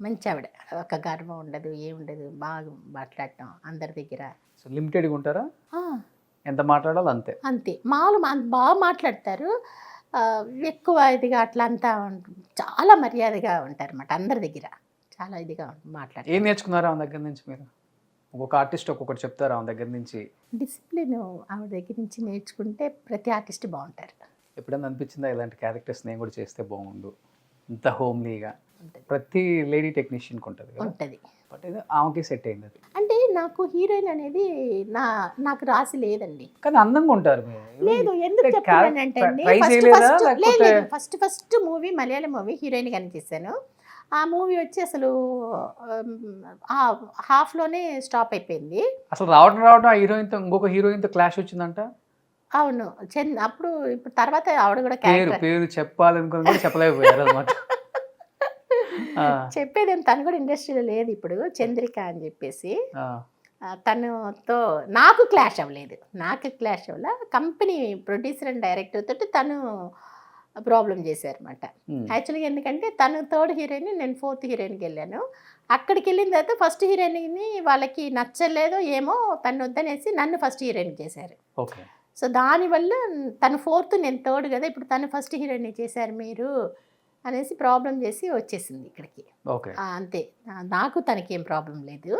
మంచి ఆవిడ, ఒక గర్వం ఉండదు ఏముండదు, బాగా మాట్లాడటం అందరి దగ్గర. లిమిటెడ్గా ఉంటారా? ఎంత మాట్లాడాలో అంతే. అంతే, మామూలు బాగా మాట్లాడతారు, ఎక్కువ ఇదిగా అట్లా అంతా చాలా మర్యాదగా ఉంటారు అన్నమాట అందరి దగ్గర, చాలా ఇదిగా మాట్లాడతారు. ఏం నేర్చుకున్నారా ఆమె దగ్గర నుంచి మీరు? ఒక్కొక్క ఆర్టిస్ట్ ఒక్కొక్కటి చెప్తారా ఆమె దగ్గర నుంచి? డిసిప్లిన్ ఆవిడ దగ్గర నుంచి నేర్చుకుంటే ప్రతి ఆర్టిస్ట్ బాగుంటారు. ఎప్పుడైనా అనిపించిందా ఇలాంటి క్యారెక్టర్స్ నేను కూడా చేస్తే బాగుండు, ఇంత హోమ్లీగా? ప్రతి లేడీ టెక్నీషియన్కి ఉంటుంది, బట్ ఇది ఆమెకి సెట్ అయింది. అది అంటే నాకు హీరోయిన్ అనేది నాకు రాసి లేదండి, కానీ అందంగా ఉంటారు. లేదు ఎందుకు చెప్తానంటే అండి, first movie Malayalam movie heroine గానే చేశాను. ఆ మూవీ వచ్చి అసలు హాఫ్లోనే స్టాప్ అయిపోయింది. అసలు రావడం ఆ హీరోయిన్తో ఇంకొక హీరోయిన్తో క్లాష్ వచ్చిందంట. అవును, అప్పుడు ఇప్పుడు తర్వాత ఆవిడ కూడా పేరు చెప్పాలనుకుని కూడా చెప్పలేకపోయారు అనమాట. చెప్పేది తను కూడా ఇండస్ట్రీలో లేదు ఇప్పుడు, చంద్రిక అని చెప్పేసి. తనుతో నాకు క్లాష్ అవ్వలేదు, కంపెనీ ప్రొడ్యూసర్ అండ్ డైరెక్టర్ తోటి తను ప్రాబ్లం చేశారన్నమాట. యాక్చువల్గా ఎందుకంటే తను థర్డ్ హీరోయిన్, నేను ఫోర్త్ హీరోయిన్కి వెళ్ళాను. అక్కడికి వెళ్ళిన తర్వాత ఫస్ట్ హీరోయిన్ని వాళ్ళకి నచ్చలేదో ఏమో, తను వద్దనేసి నన్ను ఫస్ట్ హీరోయిన్ చేశారు. సో దానివల్ల తను ఫోర్త్ నేను థర్డ్ కదా, ఇప్పుడు తను ఫస్ట్ హీరోయిన్ చేశారు మీరు అనేసి ప్రాబ్లం చేసి వచ్చేసింది ఇక్కడికి. అంతే, నాకు తనకి ఏం ప్రాబ్లం లేదు.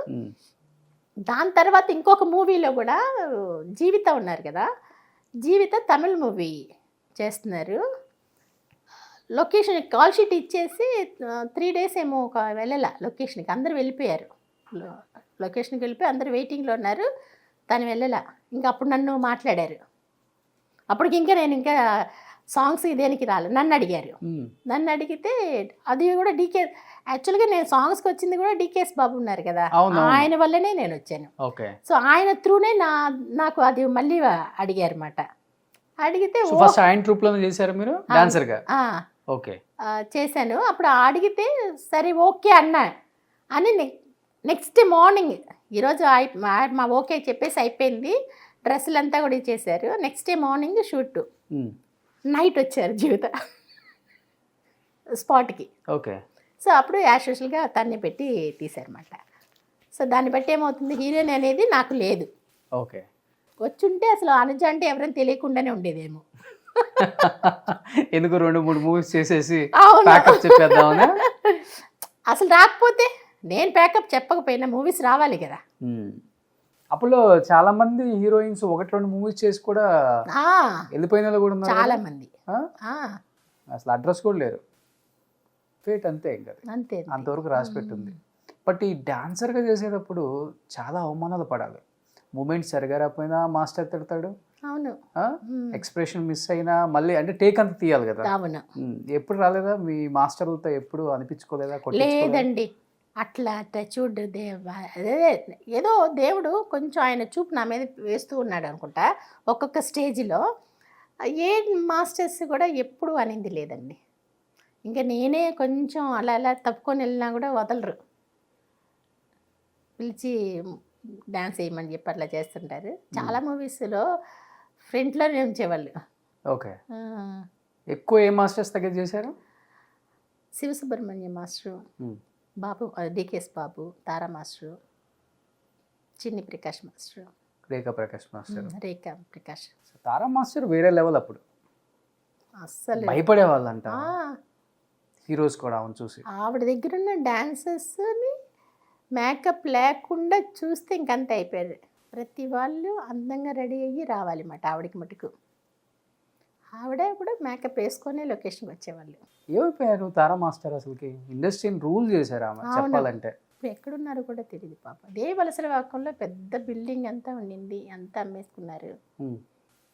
దాని తర్వాత ఇంకొక మూవీలో కూడా జీవిత ఉన్నారు కదా, జీవిత తమిళ్ మూవీ చేస్తున్నారు. లొకేషన్ కాల్ షీట్ ఇచ్చేసి 3 days ఏమో వెళ్ళాల లొకేషన్కి, అందరు వెళ్ళిపోయారు. లొకేషన్కి వెళ్ళిపోయి అందరు వెయిటింగ్లో ఉన్నారు, తను వెళ్ళాల. ఇంకా అప్పుడు నన్ను మాట్లాడారు, అప్పటికి ఇంకా నేను ఇంకా సాంగ్స్ దేనికి రాలేదు, నన్ను అడిగారు. నన్ను అడిగితే అది కూడా డీకే, యాక్చువల్గా నేను సాంగ్స్కి వచ్చింది కూడా డికేఎస్ బాబు ఉన్నారు కదా, ఆయన వల్లనే నేను వచ్చాను. సో ఆయన త్రూనే నాకు అది మళ్ళీ అడిగారు అన్నమాట. అడిగితే ఆయన ట్రూప్లోనే చేశారు మీరు డాన్సర్గా? ఓకే, చేశాను. అప్పుడు అడిగితే సరే ఓకే అన్నా అని నెక్స్ట్ మార్నింగ్ ఈరోజు మా ఓకే చెప్పేసి అయిపోయింది, డ్రెస్సులు అంతా కూడా ఇచ్చేసారు. Next day morning shoot, night వచ్చారు జీవిత స్పాట్కి. ఓకే. సో అప్పుడు యాజ్ యూజువల్గా తన్ని పెట్టి తీశారన్నమాట. సో దాన్ని బట్టి ఏమవుతుంది, హీరోయిన్ అనేది నాకు లేదు. ఓకే. వచ్చుంటే అసలు అనుజ అంటే ఎవరైనా తెలియకుండానే ఉండేదేమో. ఎందుకు 2-3 మూవీస్ చేసేసి అవును. ప్యాకప్ చెప్పేద్దామని. అసలు రాకపోతే నేను ప్యాకప్ చెప్పకపోయినా మూవీస్ రావాలి కదా. అప్పుడు చాలా మంది హీరోయిన్స్ 1-2 మూవీస్ చేసి కూడా వెళ్ళిపోయిన వాళ్ళు కూడా ఉన్నారు చాలా మంది. అసలు అడ్రస్ కూడా లేరు. ఫేట్ అంతే, ఇంకా అంతే, అంతవరకు రాసి పెట్టుంది. బట్ ఈ డాన్సర్గా చేసేటప్పుడు చాలా అవమానాలు పడాలి. మూమెంట్ సరిగా రాకపోయినా మాస్టర్ తిడతాడు. అవును. ఎక్స్ప్రెషన్ మిస్ అయినా మళ్ళీ అంటే టేక్ అంత తీయాలి కదా. అవును. ఎప్పుడు రాలేదా మీ మాస్టర్లతో? ఎప్పుడు అనిపించుకోలేదా? లేదండి, అట్లా చూడు ఏదో దేవుడు కొంచెం ఆయన చూపు నా మీద వేస్తూ ఉన్నాడు అనుకుంటా. ఒక్కొక్క స్టేజ్లో ఏ మాస్టర్స్ కూడా ఎప్పుడు అనింది లేదండి. ఇంకా నేనే కొంచెం అలా అలా తప్పుకొని వెళ్ళినా కూడా వదలరు, పిలిచి డ్యాన్స్ వేయమని చెప్పి అట్లా చేస్తుంటారు. చాలా మూవీస్లో ఫ్రంట్లోనే ఉంచేవాళ్ళు. ఓకే. ఎక్కువ ఏ మాస్టర్స్ దగ్గర చేశారు? శివసుబ్రహ్మణ్యం మాస్టరు, బాబు డికేఎస్ బాబు, తారా మాస్టరు, చిన్ని ప్రకాష్ మాస్టరు, రేఖా ప్రకాష్ మాస్టర్. రేఖా ప్రకాష్. తారా మాస్టర్ వేరే లెవెల్. అప్పుడు అస్సలు భయపడే వాళ్ళంట హీరోస్ కూడా ఆమెను చూసి. ఆవిడ దగ్గర ఉన్న డాన్సర్స్ని మేకప్ లేకుండా చూస్తే ఇంకంత అయిపోయారు. ప్రతి వాళ్ళు అందంగా రెడీ అయ్యి రావాలి అన్నమాట ఆవిడకి మటుకు. ఆవిడ కూడా మేకప్ వేసుకొని లొకేషన్కి వచ్చేవాళ్ళు. ఏమైపోయారు తారా మాస్టర్? అసలుకి ఇండస్ట్రీని రూల్ చేశారు ఆమె చెప్పాలంటే. ఇప్పుడు ఎక్కడున్నారో కూడా తెలియదు పాప. దేవలసల వాకంలో పెద్ద బిల్డింగ్ అంతా ఉండింది, అంతా అమ్మేసుకున్నారు.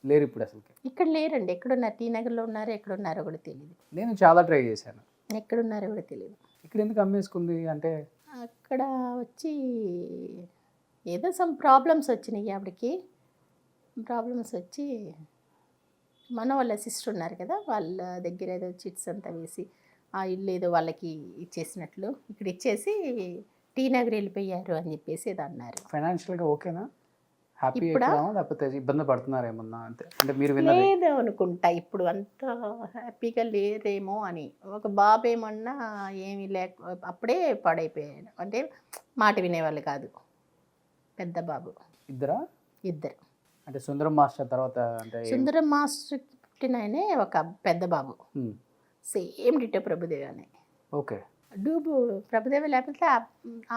లేరు ఇప్పుడు అసలుకి. ఇక్కడ లేరండి, ఎక్కడున్నారు? టీ నగర్లో ఉన్నారో ఎక్కడున్నారో కూడా తెలియదు. నేను చాలా ట్రై చేశాను, ఎక్కడున్నారో కూడా తెలియదు. ఇక్కడ ఎందుకు అమ్మేసుకుంది అంటే అక్కడ వచ్చి ఏదో సమ్ ప్రాబ్లమ్స్ వచ్చినాయి ఆవిడకి. ప్రాబ్లమ్స్ వచ్చి మన వాళ్ళ సిస్టర్ ఉన్నారు కదా, వాళ్ళ దగ్గర ఏదో చిట్స్ అంతా వేసి ఆ ఇల్లు ఏదో వాళ్ళకి ఇచ్చేసినట్లు ఇక్కడ ఇచ్చేసి టీ నగర్ వెళ్ళిపోయారు అని చెప్పేసి ఏదో అన్నారు. ఫైనాన్షియల్గా ఓకేనా? హ్యాపీ లేకపోతే ఇబ్బంది పడుతున్నారేమన్నా? అంటే మీరు లేదు అనుకుంటా, ఇప్పుడు అంత హ్యాపీగా లేరేమో అని. ఒక బాబు ఏమన్నా ఏమీ లేక అప్పుడే పాడైపోయాడు, అంటే మాట వినేవాళ్ళు కాదు. పెద్ద బాబు. ఇద్దరు. అంటే సుందరం మాస్టర్ తర్వాత అంటే సుందరం మాస్టర్ పుట్టిననే ఒక పెద్ద బాబు, సేమ్ డిటో ప్రభుదేవి అని. ఓకే. డూబు ప్రభుదేవి లేకపోతే ఆ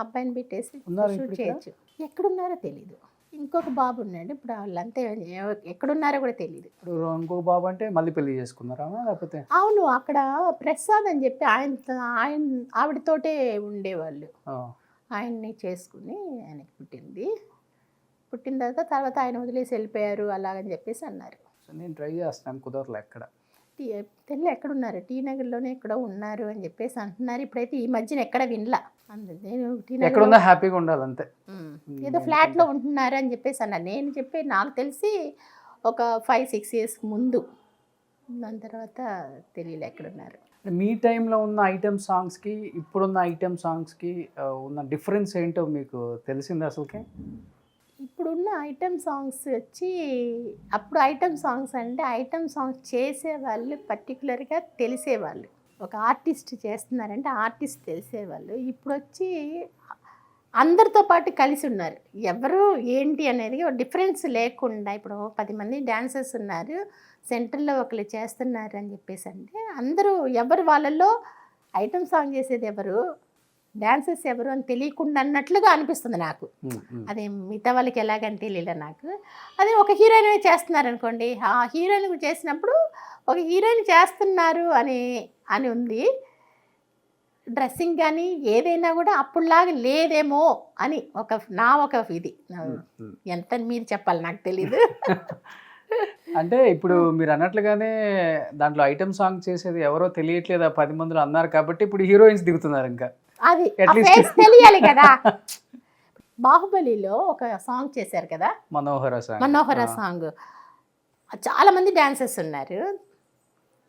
అబ్బాయిని పెట్టేసి షూట్ చేయొచ్చు. ఎక్కడున్నారో తెలీదు. ఇంకొక బాబు ఉన్నాడు, ఇప్పుడు వాళ్ళంతా ఎక్కడున్నారో కూడా తెలియదు. ఇంకొక బాబు అంటే మళ్ళీ పెళ్లి చేసుకున్నారా లేకపోతే? అవును, అక్కడ ప్రసాద్ అని చెప్పి ఆవిడతోటే ఉండేవాళ్ళు. ఆయన్ని చేసుకుని ఆయనకి పుట్టిన తర్వాత ఆయన వదిలేసి వెళ్ళిపోయారు అలాగని చెప్పేసి అన్నారు. నేను ట్రై చేస్తాను, కుదరలే. ఎక్కడ తెల్ల ఎక్కడున్నారు? టీ నగర్లోనే ఎక్కడో ఉన్నారు అని చెప్పేసి అంటున్నారు. ఇప్పుడైతే ఈ మధ్యన ఎక్కడ వినలా. నేను ఎక్కడున్నా హ్యాపీగా ఉండాలి అంతే. ఏదో ఫ్లాట్లో ఉంటున్నారు అని చెప్పేసి అన్నారు. నేను చెప్పి నాకు తెలిసి ఒక 5-6 years ముందు, దాని తర్వాత తెలియలే ఎక్కడున్నారు. మీ టైంలో ఉన్న ఐటమ్ సాంగ్స్కి ఇప్పుడున్న ఐటమ్ సాంగ్స్కి ఉన్న డిఫరెన్స్ ఏంటో మీకు తెలిసింది అసలుకే? ఇప్పుడున్న ఐటమ్ సాంగ్స్ వచ్చి, అప్పుడు ఐటమ్ సాంగ్స్ అంటే ఐటమ్ సాంగ్స్ చేసేవాళ్ళు పర్టికులర్గా తెలిసేవాళ్ళు. ఒక ఆర్టిస్ట్ చేస్తున్నారంటే ఆర్టిస్ట్ తెలిసేవాళ్ళు. ఇప్పుడు వచ్చి అందరితో పాటు కలిసి ఉన్నారు. ఎవరు ఏంటి అనేది డిఫరెన్స్ లేకుండా ఇప్పుడు 10 మంది డాన్సర్స్ ఉన్నారు, సెంటర్లో ఒకరు చేస్తున్నారు అని చెప్పేసి అంటే అందరూ ఎవరు వాళ్ళల్లో ఐటమ్ సాంగ్ చేసేది ఎవరు, డాన్సర్స్ ఎవరు అని తెలియకుండా అన్నట్లుగా అనిపిస్తుంది నాకు. అదే మిగతా వాళ్ళకి ఎలాగని తెలియలే నాకు. అదే ఒక హీరోయిన్ చేస్తున్నారు అనుకోండి, ఆ హీరోయిన్ చేసినప్పుడు ఒక హీరోయిన్ చేస్తున్నారు అని ఉంది. డ్రెస్సింగ్ కానీ ఏదైనా కూడా అప్పుడులాగా లేదేమో అని ఒక ఇది ఎంత మీరు చెప్పాలి నాకు తెలీదు. అంటే ఇప్పుడు మీరు అన్నట్లుగానే దాంట్లో ఐటమ్ సాంగ్ చేసేది ఎవరో తెలియట్లేదు 10 మందిలో అన్నారు కాబట్టి ఇప్పుడు హీరోయిన్స్ దిగుతున్నారు. ఇంకా అది తెలియాలి కదా. బాహుబలిలో ఒక సాంగ్ చేశారు కదా, మనోహర సాంగ్. చాలా మంది డాన్సర్స్ ఉన్నారు,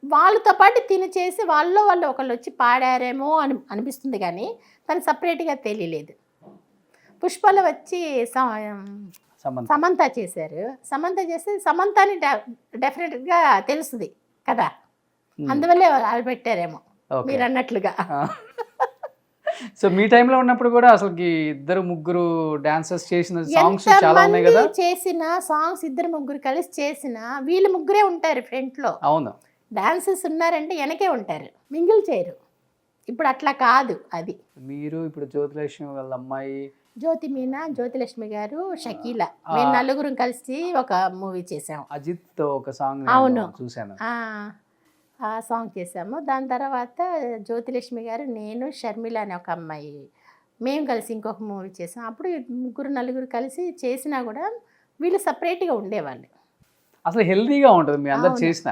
వాళ్ళతో పాటు చేసి వాళ్ళు ఒకళ్ళు వచ్చి పాడారేమో అనిపిస్తుంది, కానీ తను సపరేట్గా తెలియలేదు. పుష్పలో వచ్చి సమంత. సమంత చేశారు. సమంత చేస్తే సమంతని డెఫినెట్గా తెలుస్తుంది కదా, అందువల్లే వాళ్ళు పెట్టారేమో ఓకే. మీరు అన్నట్లుగా. సో మీ టైంలో ఉన్నప్పుడు కూడా అసలుకి ఇద్దరు ముగ్గురు డాన్సర్స్ చేసిన సాంగ్స్ చాలా ఉన్నాయి కదా. ఎంతమంది చేసిన సాంగ్స్ ఇద్దరు ముగ్గురు కలిసి చేసిన వీళ్ళు ముగ్గురే ఉంటారు ఫ్రంట్ లో. అవును. డాన్సర్స్ ఉన్నారంటే వెనకే ఉంటారు, మింగిల్ చేయరు. ఇప్పుడు అట్లా కాదు. అది మీరు ఇప్పుడు జ్యోతిలక్ష్మి వాళ్ళ అమ్మాయి జ్యోతి మీనా, జ్యోతిలక్ష్మి గారు, షకీలా, మేము నలుగురం కలిసి ఒక మూవీ చేసాము. అజిత్ తో ఒక సాంగ్ అవును. చూసాను. ఆ సాంగ్ చేసాము. దాని తర్వాత జ్యోతిలక్ష్మి గారు, నేను, షర్మిల అనే ఒక అమ్మాయి, మేము కలిసి ఇంకొక మూవీ చేసాం. అప్పుడు ముగ్గురు నలుగురు కలిసి చేసినా కూడా వీళ్ళు సపరేట్గా ఉండేవాళ్ళు. అసలు హెల్దీగా ఉంటుంది మీ అందరు అవును. చేసిన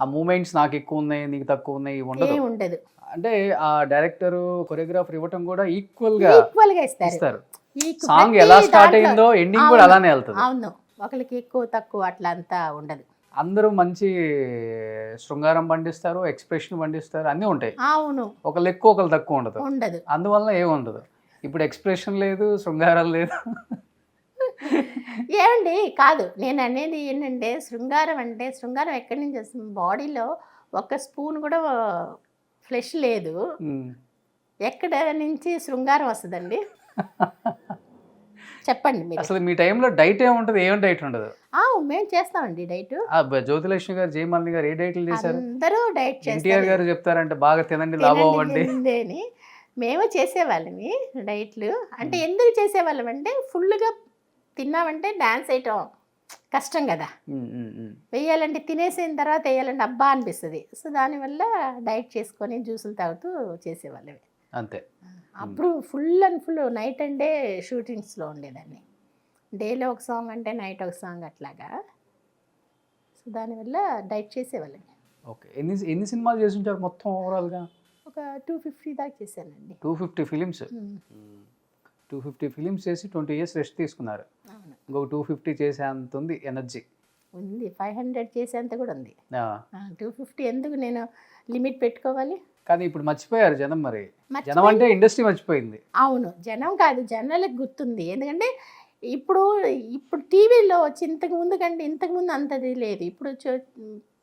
ఆ మూమెంట్స్. నాకు ఎక్కువ ఉన్నాయి, నీకు తక్కువ ఉన్నాయి ఉండదు. ఏం ఉండదు. అంటే ఆ డైరెక్టర్ కొరియోగ్రాఫర్ ఇవ్వటం కూడా ఈక్వల్ గా ఇస్తారు. సాంగ్ ఎలా స్టార్ట్ అయిందో ఎండింగ్ కూడా అలానే వెళ్తుంది. అవును, ఒకరికి ఎక్కువ తక్కువ అట్లా అంతా ఉండదు. అందరూ మంచి శృంగారం పండిస్తారు, ఎక్స్ప్రెషన్ పండిస్తారు, అన్నీ ఉంటాయి. అవును, ఒకళ్ళు ఎక్కువ ఒకళ్ళు తక్కువ ఉండదు. అందువల్ల ఏముండదు. ఇప్పుడు ఎక్స్ప్రెషన్ లేదు, శృంగారం లేదు. ఏమండి కాదు, నేను అనేది ఏంటంటే శృంగారం అంటే శృంగారం ఎక్కడి నుంచి వస్తుంది? బాడీలో ఒక స్పూన్ కూడా ఫ్లెష్ లేదు, ఎక్కడ నుంచి శృంగారం వస్తుందండి? చెప్పండి మీరు. అసలు మీ టైంలో డైట్ ఏముంటది? ఏం డైట్ ఉండదు. మేము చేస్తామండి డైట్. జ్యోతిలక్ష్మి గారు, జయమాలిని గారు ఏ డైట్లు చేశారు? అందరూ డైట్ చేస్తారు. ఎన్టీఆర్ గారు చెప్తారంటే బాగా తినండి లాభం అవ్వండి అని మేము చేసేవాళ్ళమి డైట్లు. అంటే ఎందుకు చేసేవాళ్ళం అంటే ఫుల్గా తిన్నామంటే డాన్స్ వేయటం కష్టం కదా, వేయాలంటే తినేసిన తర్వాత వేయాలంటే అబ్బా అనిపిస్తుంది. సో దానివల్ల డైట్ చేసుకొని జ్యూసులు తాగుతూ చేసేవాళ్ళవి అంతే. అప్పుడు full and full night and day షూటింగ్స్లో ఉండేదాన్ని. డేలో ఒక సాంగ్ అంటే నైట్ ఒక సాంగ్ అట్లాగా. సో దానివల్ల డైట్ చేసేవాళ్ళని. ఓకే. ఎన్ని సినిమాలు చేసి ఉంటారు మొత్తం ఓవరాల్గా? ఒక 250 దాకా చేశానండి. 250 ఫిలిమ్స్. 250 ఫిలిమ్స్ చేసి 20 years రెస్ట్ తీసుకున్నారు. అవును. ఇంకొక 250 చేసేంత ఉంది ఎనర్జీ. ఉంది, 500 చేసేంత కూడా ఉంది. 250 ఎందుకు నేను లిమిట్ పెట్టుకోవాలి? కానీ ఇప్పుడు మర్చిపోయారు జనం. మరి జనం అంటే ఇండస్ట్రీ మర్చిపోయింది. అవును, జనం కాదు, జనాలకు గుర్తుంది. ఎందుకంటే ఇప్పుడు టీవీలో వచ్చి ఇంతకుముందు అంతది లేదు. ఇప్పుడు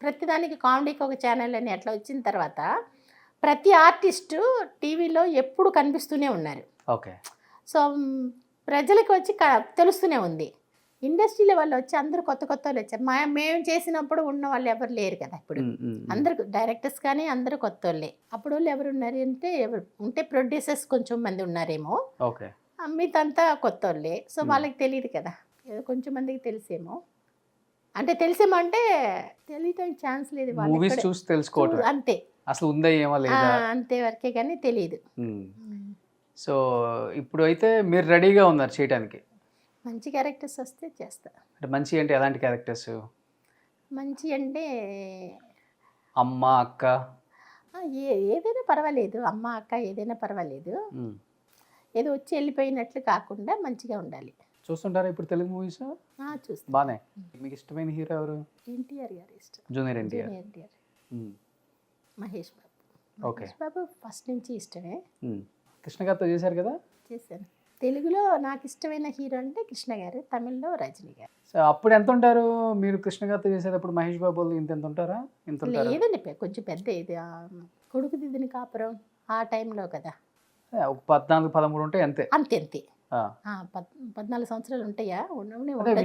ప్రతిదానికి కామెడీకి ఒక ఛానల్ అని అట్లా వచ్చిన తర్వాత ప్రతి ఆర్టిస్టు టీవీలో ఎప్పుడు కనిపిస్తూనే ఉన్నారు. ఓకే. సో ప్రజలకు వచ్చి తెలుస్తూనే ఉంది. ఇండస్ట్రీలో వాళ్ళు వచ్చి అందరూ కొత్త వాళ్ళు వచ్చారు. మేము చేసినప్పుడు ఉన్న వాళ్ళు ఎవరు లేరు కదా. ఇప్పుడు అందరు డైరెక్టర్స్ కానీ అందరూ కొత్త వాళ్ళే. అప్పుడు వాళ్ళు ఎవరు ఉన్నారు అంటే ఉంటే ప్రొడ్యూసర్స్ కొంచెం మంది ఉన్నారేమో, ఓకే, మిగతా కొత్త వాళ్ళే. సో వాళ్ళకి తెలియదు కదా, ఏదో కొంచెం మందికి తెలిసేమో. అంటే తెలియటం ఛాన్స్ లేదు. మూవీస్ చూసి తెలుసుకోవటం అంతే, అసలు ఉందా ఏమో లేదా అంతే వరకే కానీ తెలియదు. సో ఇప్పుడు అయితే మీరు రెడీగా ఉన్నారు చేయడానికి. మంచి క్యారెక్టర్స్ వస్తే చేస్తా. అంటే మంచి అంటే ఎలాంటి క్యారెక్టర్స్? మంచి అంటే అమ్మ, అక్క, ఏదైనా పర్వాలేదు. అమ్మ, అక్క ఏదైనా పర్వాలేదు. ఏదో వచ్చి వెళ్ళిపోయినట్లు కాకుండా మంచిగా ఉండాలి. చూస్తుంటారా ఇప్పుడు తెలుగు మూవీస్? చూస్తాను. బానే. మీకు ఇష్టమైన హీరో ఎవరు? ఎన్టీఆర్ గారు ఇష్టం. Junior NTR. Mahesh Babu. Okay. Mahesh Babu first నుంచి ఇష్టమే. కృష్ణ గారితో చేశారు కదా? చేశాను. తెలుగులో నాకు ఇష్టమైన హీరో అంటే కృష్ణ గారు, తమిళ్లో రజనీ గారు. సో అప్పుడు ఎంత ఉంటారు మీరు కృష్ణ గారితో చేసేటప్పుడు? మహేష్ బాబు ఇంత ఉంటారా? లేదండి, కొంచెం పెద్ద. ఇది కొడుకు దిద్దిన కాపురం ఆ టైంలో కదా, ఒక 14-13 ఉంటాయి అంతే. అంతే 14 సంవత్సరాలు ఉంటాయా?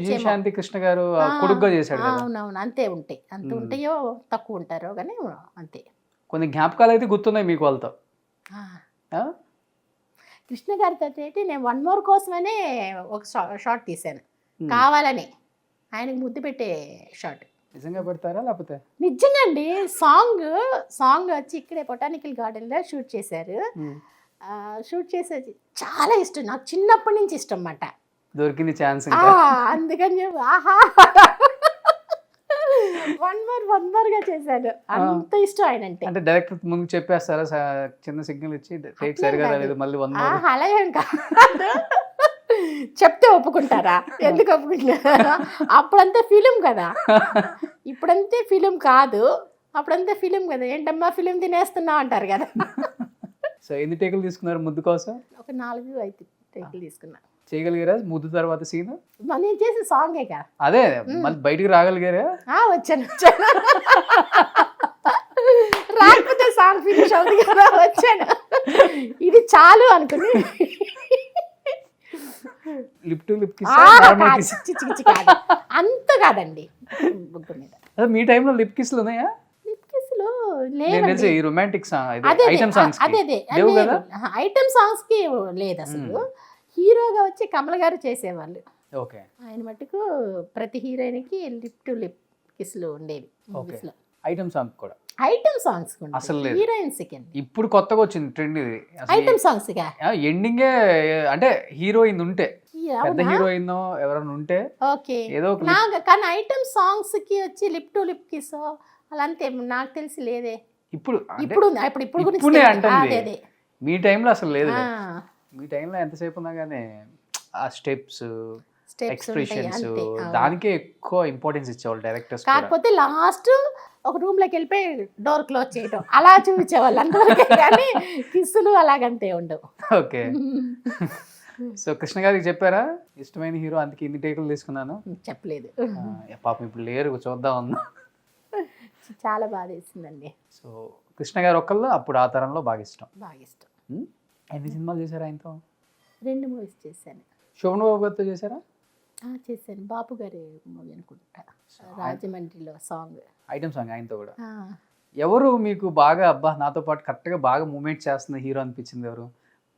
విజయశాంతి కృష్ణ గారు కొడుకుగా చేశాడు కదా. అవునవును, అంతే ఉంటాయి. అంత ఉంటాయో తక్కువ ఉంటారో కానీ అంతే. కొన్ని జ్ఞాపకాలు అయితే గుర్తున్నాయి మీకు వాళ్ళతో. కృష్ణ గారితో నేను 1 more కోసమనే ఒక షార్ట్ తీశాను, కావాలని. ఆయనకు ముద్దు పెట్టే షార్ట్. నిజంగా పెడతారా లేకపోతే? నిజంగా అండి. సాంగ్ వచ్చి ఇక్కడే బొటానికల్ గార్డెన్లో షూట్ చేశారు. షూట్ చేసేది చాలా ఇష్టం నాకు, చిన్నప్పటి నుంచి ఇష్టం అన్నమాట. దొరికింది ఛాన్స్. అందుకని చెప్పి ఆహా 1 more గా చేశాడు. అంత ఇష్టం ఆయన అంటే డైరెక్టర్ ముందు చెప్పేస్తారా? చిన్న సిగ్నల్ ఇచ్చి టేక్ సరిగా రాలేదు మళ్ళీ 1 more? అలాగే కాదు, చెప్తే ఒప్పుకుంటారా? ఎందుకు ఒప్పుకుంటారా? అప్పుడంతే ఫిలిం కదా, ఇప్పుడంతే ఫిలిం కాదు. అప్పుడంతే ఫిలిం కదా. ఏంటమ్మా ఫిలిం తినేస్తున్నావు అంటారు కదా. సో ఎన్ని టేకులు తీసుకున్నారు ముద్దు కోసం? ఒక 4-5 టేకులు తీసుకున్నా. చేయగలిగారా ముద్దు తర్వాత సీన్? నేను చేసిన సాంగే కదా. అదే మళ్ళీ బయటికి రాగలిగారా? వచ్చాను రాకపోతే సాంగ్ ఫినిష్ అవుతుంది కదా, వచ్చాను. ఇది చాలు అనుకుని లిప్ టు లిప్ అంత కాదండి. మీ టైంలో లిప్ కిస్లు ఉన్నాయా? లిప్ కిస్లు నేను తెలిసి ఈ రొమాంటిక్ ఐటమ్ సాంగ్స్ లేవు కదా. ఐటమ్ సాంగ్స్ కి లేదు అసలు. హీరోగా వచ్చి కమల్ గారు చేసేవాళ్ళు. ఓకే. ఆయన మటుకు ప్రతి హీరోయిన్ కి లిప్ టు లిప్ కిస్లు ఉండేవి మూవీస్ లో. ఐటమ్ సాంగ్ కూడా ఐటమ్ సాంగ్స్ అసలు లేదు. హీరోయిన్స్ కి ఇప్పుడు కొత్తగా వచ్చింది ట్రెండ్ ఇది. ఐటమ్ సాంగ్స్ గా ఎండింగే అంటే హీరోయిన్ ఉంటే, పెద్ద హీరోయిన్ ఎవరైనా ఉంటే ఓకే ఏదో కానీ ఐటమ్ సాంగ్స్ కి వచ్చి లిప్ టు లిప్ కిస్ అలాంటి నాకు తెలిసి లేదే. ఇప్పుడు ఇప్పుడు ఇప్పుడే అంటుంది. మీ టైంలో అసలు లేదు. మీ టైంలో ఎంతసేపు ఉన్నా కానీ ఆ స్టెప్స్ ఎక్స్ప్రెషన్స్ దానికే ఎక్కువ ఇంపార్టెన్స్ ఇచ్చేవాళ్ళు డైరెక్టర్స్. కాకపోతే లాస్ట్ ఒక రూమ్ లోకి వెళ్ళిపోయి డోర్ క్లోజ్ చేయటం అలా చూపించేవాళ్ళు అంతవరకే, కానీ కిస్సులు అలాగంతే ఉండవు. ఓకే. సో కృష్ణ గారికి చెప్పారా ఇష్టమైన హీరో అందుకే ఇన్ని టేకులు తీసుకున్నాను? చెప్పలేదు. పాపం ఇప్పుడు లేరు, చూద్దాం అన్నా. చాలా బాగా వేసిందండి. సో కృష్ణ గారు ఒక్కళ్ళు అప్పుడు ఆ తరంలో బాగా ఇష్టం. ఎన్ని సినిమాలు చేశారు ఆయనతో? 2 మూవీస్ చేశాను. శోభన్ బాబు గారితో చేశారా? చేశాను. బాపు గారి మూవీ అనుకుంటా, రాజమండ్రిలో సాంగ్ ఐటమ్ సాంగ్ ఆయనతో కూడా. ఎవరు మీకు బాగా అబ్బా నాతో పాటు కరెక్ట్గా బాగా మూమెంట్ చేస్తున్న హీరో అనిపించింది ఎవరు?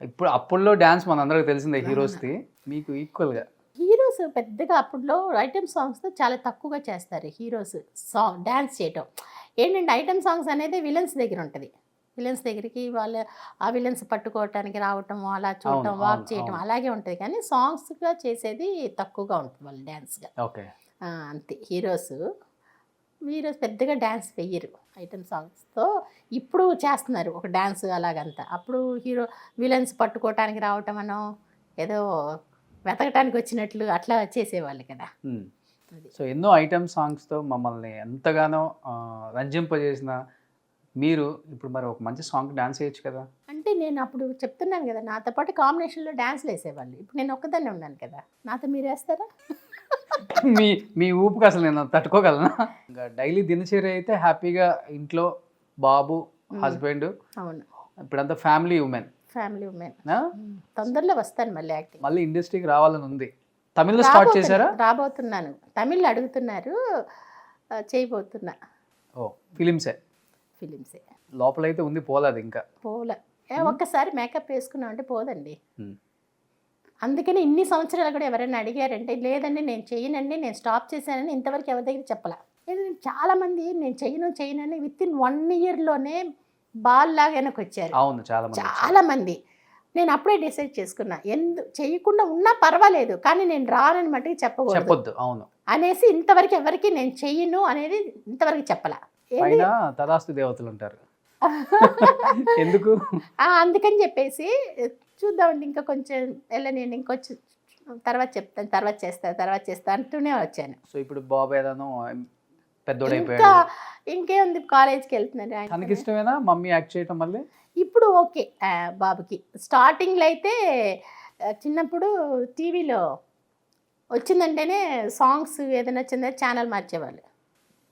ఇప్పుడు అప్పుల్లో డ్యాన్స్ మన అందరికి తెలిసిందే హీరోస్ది, మీకు ఈక్వల్గా హీరోస్ పెద్దగా అప్పుడులో ఐటమ్ సాంగ్స్తో చాలా తక్కువగా చేస్తారు హీరోస్ సాంగ్ డ్యాన్స్ చేయటం. ఏంటంటే ఐటమ్ సాంగ్స్ అనేది విలన్స్ దగ్గర ఉంటుంది. విలన్స్ దగ్గరికి వాళ్ళు ఆ విలన్స్ పట్టుకోవటానికి రావటం, అలా చూడటం, వాక్ చేయటం అలాగే ఉంటుంది. కానీ సాంగ్స్గా చేసేది తక్కువగా ఉంటుంది వాళ్ళు డ్యాన్స్గా. ఓకే. అంతే. హీరోస్ పెద్దగా డ్యాన్స్ వెయ్యరు ఐటమ్ సాంగ్స్తో. ఇప్పుడు చేస్తున్నారు ఒక డ్యాన్స్ అలాగంతా. అప్పుడు హీరో విలన్స్ పట్టుకోవటానికి రావటం అనో ఏదో వెతకటానికి వచ్చినట్లు అట్లా చేసేవాళ్ళు కదా. సో ఎన్నో ఐటమ్ సాంగ్స్తో మమ్మల్ని ఎంతగానో రంజింపజేసిన మీరు ఇప్పుడు మరి ఒక మంచి సాంగ్ డాన్స్ చేయొచ్చు కదా. అంటే నేను అప్పుడు చెప్తున్నాను కదా, నాతో పాటు కాంబినేషన్లో డాన్స్లు వేసేవాళ్ళు. ఇప్పుడు నేను ఒక్కదాన్నే ఉన్నాను కదా, నాతో మీరు వేస్తారా? మీ ఊపుకి అసలు నేను తట్టుకోగలనా? ఇంకా డైలీ దినచర్య అయితే హ్యాపీగా ఇంట్లో బాబు, హస్బెండ్, అవును, ఇప్పుడంతా ఫ్యామిలీ ఉమెన్. తొందరలో వస్తాను మళ్ళీ యాక్టింగ్. మళ్ళీ ఇండస్ట్రీకి రావాలని ఉంది. తమిళ్లో స్టార్ట్ చేశారా? రాబోతున్నాను. తమిళ్ అడుగుతున్నారు, చేయబోతున్నా. ఓ ఫిలిమ్సే లోపలైతే ఉంది, పోలేదు ఇంకా పోలే. ఒక్కసారి మేకప్ వేసుకున్నాం అంటే పోదండి. అందుకని ఇన్ని సంవత్సరాలు కూడా ఎవరైనా అడిగారంటే లేదండి నేను చెయ్యనండి, నేను స్టాప్ చేశానని ఇంతవరకు ఎవరి దగ్గర చెప్పాల. చాలామంది నేను చెయ్యనని విత్ ఇన్ 1 yearలోనే బాల్ లాగా వెనక్కి వచ్చారు. అవును, చాలా మంది. నేను అప్పుడే డిసైడ్ చేసుకున్నా, చేయకుండా ఉన్నా పర్వాలేదు కానీ నేను రానని మట్టుకు చెప్పకూడదు. అవును అనేసి ఇంతవరకు ఎవరికి నేను చెయ్యను అనేది ఇంతవరకు చెప్పలా. తదాస్తు దేవతలు ఉంటారు ఎందుకు అందుకని చెప్పేసి చూద్దామండి, ఇంకా కొంచెం వెళ్ళనండి, ఇంకొంచెం తర్వాత చెప్తాను, తర్వాత చేస్తా అంటూనే వచ్చాను. సో ఇప్పుడు బాబు ఏదైనా పెద్దోడైపోయాడు, ఇంకేముంది కాలేజ్కి వెళ్తున్నాడు. తనకి ఇష్టమేనా మమ్మీ యాక్ట్ చేయటం? మళ్ళీ ఇప్పుడు ఓకే. బాబుకి స్టార్టింగ్లో అయితే చిన్నప్పుడు టీవీలో వచ్చిందంటేనే సాంగ్స్ ఏదైనా వచ్చిందే ఛానల్ మార్చేవాళ్ళు.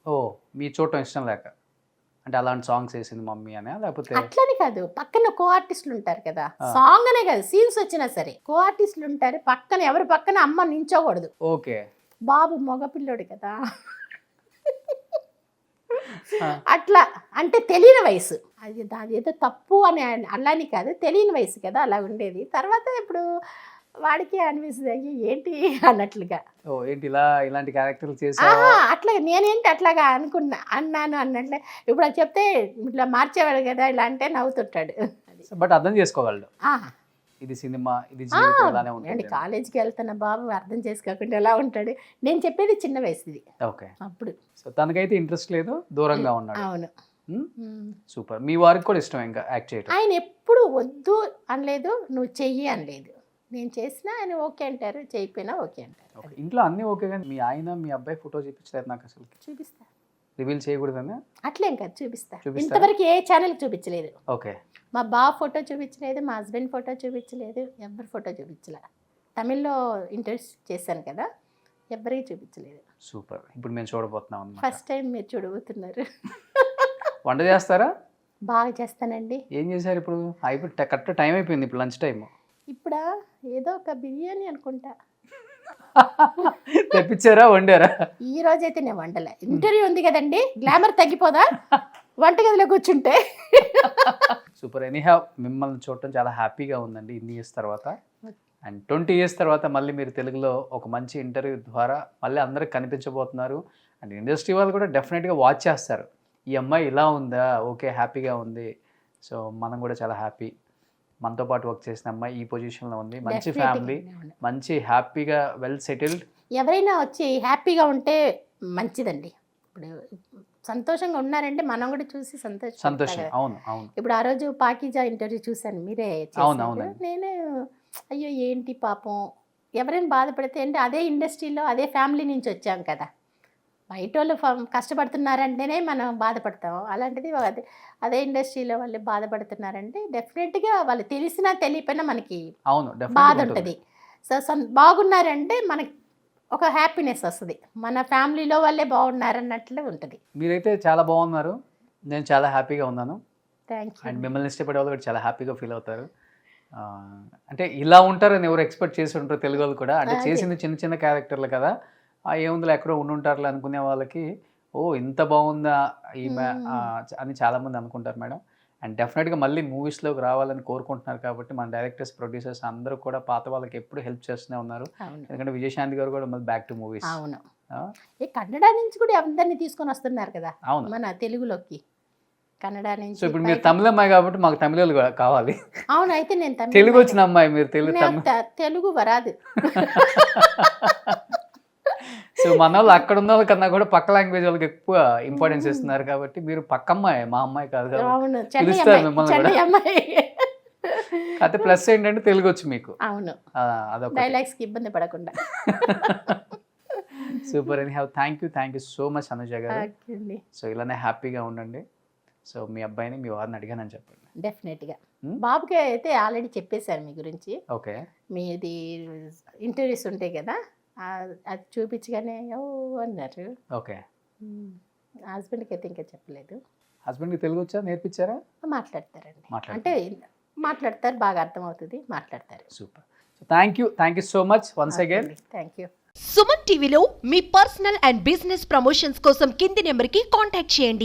ఓ మీ చూడటం ఇష్టం లేక అంటే అలాంటి సాంగ్స్ వేసింది మమ్మీ అనే? లేకపోతే అట్లని కాదు, పక్కన కో ఆర్టిస్టులు ఉంటారు కదా, సాంగ్ అనే కాదు సీన్స్ వచ్చినా సరే కో ఆర్టిస్టులు ఉంటారు పక్కన, ఎవరి పక్కన అమ్మ నించోకూడదు. ఓకే. బాబు మగపిల్లోడు కదా అట్లా అంటే తెలియని వయసు అది ఏదో తప్పు అని అలాని కాదు, తెలియని వయసు కదా అలా ఉండేది. తర్వాత ఇప్పుడు వాడికి అనిపిస్తుంది అయ్యి ఏంటి అన్నట్లుగా. ఏంటి ఇలాంటి క్యారెక్టర్లు చేసి అట్లా నేనేంటి అట్లాగా అన్నాను అన్నట్లే. ఇప్పుడు అది చెప్తే ఇట్లా మార్చేవాడు కదా ఇలా అంటే నవ్వుతుంటాడు. బట్ అర్థం చేసుకోగలడు, ఇది సినిమా, ఇది జీవితం ఇలానే ఉంటుంది. కాలేజీకి వెళ్తున్న బాబు అర్థం చేసుకోకుండా ఎలా ఉంటాడు. నేను చెప్పేది చిన్న వయసుది. ఓకే. అప్పుడు సో తనకైతే ఇంట్రెస్ట్ లేదు, దూరంగా ఉన్నాడు. అవును. సూపర్. మీ వారికి కూడా ఇష్టం ఇంకా యాక్ట్ చేయడం? ఆయన ఎప్పుడు వద్దు అనలేదు, నువ్వు చెయ్యి అనలేదు. నేను చేసినా ఆయన ఓకే అంటారు, చేయకపోయినా ఓకే అంటారు. ఇంట్లో అన్నీ ఓకే, కానీ మీ ఆయన మీ అబ్బాయి ఫోటో చూపించలేదు నాకు. అసలు చూపిస్తా, రివీల్ చేయకూడదని? అట్లేం కాదు, చూపిస్తా. ఇంతవరకు ఏ ఛానల్ చూపించలేదు. ఓకే. మా బాబు ఫోటో చూపించలేదు, మా హస్బెండ్ ఫోటో చూపించలేదు, ఎవరి ఫోటో చూపించలే. తమిళ్లో ఇంటర్వ్యూస్ చేశాను కదా, ఎవరికి చూపించలేదు. సూపర్. ఇప్పుడు మేము చూడబోతున్నాం అన్నమాట. ఫస్ట్ టైం మీరు చూడబోతున్నారు. వంట చేస్తారా? బాగా చేస్తానండి. ఏం చేశారు ఇప్పుడు? అయిపోయి కరెక్ట్ టైం అయిపోయింది, ఇప్పుడు లంచ్ టైం. ఇప్పుడా ఏదో ఒక బిర్యానీ అనుకుంటా. తెప్పించారా, వండారా? ఈ రోజైతే నేను వండలే, ఇంటర్వ్యూ ఉంది కదండి, గ్లామర్ తగ్గిపోదా వంటగదిలో కూర్చుంటే. సూపర్. ఎనీహౌ మిమ్మల్ని చూడటం చాలా హ్యాపీగా ఉందండి ఇన్ని ఇయర్స్ తర్వాత. అండ్ 20 ఇయర్స్ తర్వాత మళ్ళీ మీరు తెలుగులో ఒక మంచి ఇంటర్వ్యూ ద్వారా మళ్ళీ అందరికి కనిపించబోతున్నారు. అండ్ ఇండస్ట్రీ వాళ్ళు కూడా డెఫినెట్గా వాచ్ చేస్తారు, ఈ అమ్మాయి ఇలా ఉందా, ఓకే హ్యాపీగా ఉంది, సో మనం కూడా చాలా హ్యాపీ. మనతో పాటు వర్క్ చేసిన అమ్మాయి ఈ పొజిషన్లో ఉంది, మంచి ఫ్యామిలీ, మంచి హ్యాపీగా వెల్ సెటిల్డ్. ఎవరైనా వచ్చి హ్యాపీగా ఉంటే మంచిదండి. ఇప్పుడు సంతోషంగా ఉన్నారంటే మనం కూడా చూసి సంతోషం. అవును అవును. ఇప్పుడు ఆ రోజు పాకీజా ఇంటర్వ్యూ చూశాను, మీరే అవును. నేను అయ్యో ఏంటి పాపం, ఎవరైనా బాధపడితే అంటే అదే ఇండస్ట్రీలో అదే ఫ్యామిలీ నుంచి వచ్చాం కదా, బయట వాళ్ళు కష్టపడుతున్నారంటేనే మనం బాధపడతాం. అలాంటిది అదే ఇండస్ట్రీలో వాళ్ళు బాధపడుతున్నారంటే డెఫినెట్గా వాళ్ళు తెలిసినా తెలియపోయినా మనకి బాధ ఉంటుంది. సో బాగున్నారంటే మనకి ఒక హ్యాపీనెస్ వస్తుంది, మన ఫ్యామిలీలో వాళ్ళే బాగున్నారన్నట్లు ఉంటుంది. మీరైతే చాలా బాగున్నారు, నేను చాలా హ్యాపీగా ఉన్నాను. Thank you. అండ్ మిమ్మల్ని ఇష్టపడే వాళ్ళు కూడా చాలా హ్యాపీగా ఫీల్ అవుతారు. అంటే ఇలా ఉంటారని ఎవరు ఎక్స్పెక్ట్ చేసి ఉంటారు తెలుగు వాళ్ళు కూడా. అంటే చేసింది చిన్న చిన్న క్యారెక్టర్లు కదా, ఏముందిలో ఎక్కడో ఉండుంటారులే అనుకునే వాళ్ళకి ఓ ఇంత బాగుందా ఈమె అని చాలామంది అనుకుంటారు మేడం. అండ్ డెఫినెట్గా మళ్ళీ మూవీస్లోకి రావాలని కోరుకుంటున్నారు కాబట్టి మన డైరెక్టర్స్, ప్రొడ్యూసర్స్ అందరూ కూడా పాత వాళ్ళకి ఎప్పుడు హెల్ప్ చేస్తూనే ఉన్నారు. ఎందుకంటే విజయశాంతి గారు కూడా మళ్ళీ బ్యాక్ టు మూవీస్. అవును, కన్నడ నుంచి కూడా అందరినీ తీసుకొని వస్తున్నారు కదా అవును మన తెలుగులోకి, కన్నడ నుంచి. సో ఇప్పుడు మీరు తమిళ అమ్మాయి కాబట్టి మాకు తమిళలు కావాలి. అవును, అయితే నేను తెలుగు వచ్చిన అమ్మాయి, మీరు తెలుగు వరాదు. సో మన వాళ్ళు అక్కడ ఉన్న వాళ్ళకన్నా కూడా పక్క లాంగ్వేజ్ వాళ్ళకి ఎక్కువ ఇంపార్టెన్స్ ఇస్తున్నారు కాబట్టి మీరు పక్క అమ్మాయి, మా అమ్మాయి కాదు కాబట్టి పిలుస్తారు మిమ్మల్ని కూడా. అయితే ప్లస్ ఏంటంటే తెలుగు వచ్చి మీకు. అవును, అదొక డైలాగ్స్కి ఇబ్బంది పడకుండా. Super. And thank you so much Anuja గారు. సో ఇలానే హ్యాపీగా ఉండండి. సో మీ అబ్బాయిని, మీ వారిని అడిగానని చెప్పండి. డెఫినెట్గా బాబుకి అయితే ఆల్రెడీ చెప్పేశారు మీ గురించి. ఓకే, మీది ఇంటర్వ్యూస్ ఉంటాయి కదా, అది చూపించగానే ఓ అన్నారు. ఓకే. హస్బెండ్కి అయితే ఇంకా చెప్పలేదు. హస్బెండ్కి తెలుగు వచ్చా, నేర్పించారా? మాట్లాడతారండి, అంటే మాట్లాడతారు, బాగా అర్థమవుతుంది, మాట్లాడతారు. Super. Thank you so much once again. Thank you. Suman టీవీలో మీ పర్సనల్ అండ్ బిజినెస్ ప్రమోషన్స్ కోసం కింది నెంబర్కి కాంటాక్ట్ చేయండి.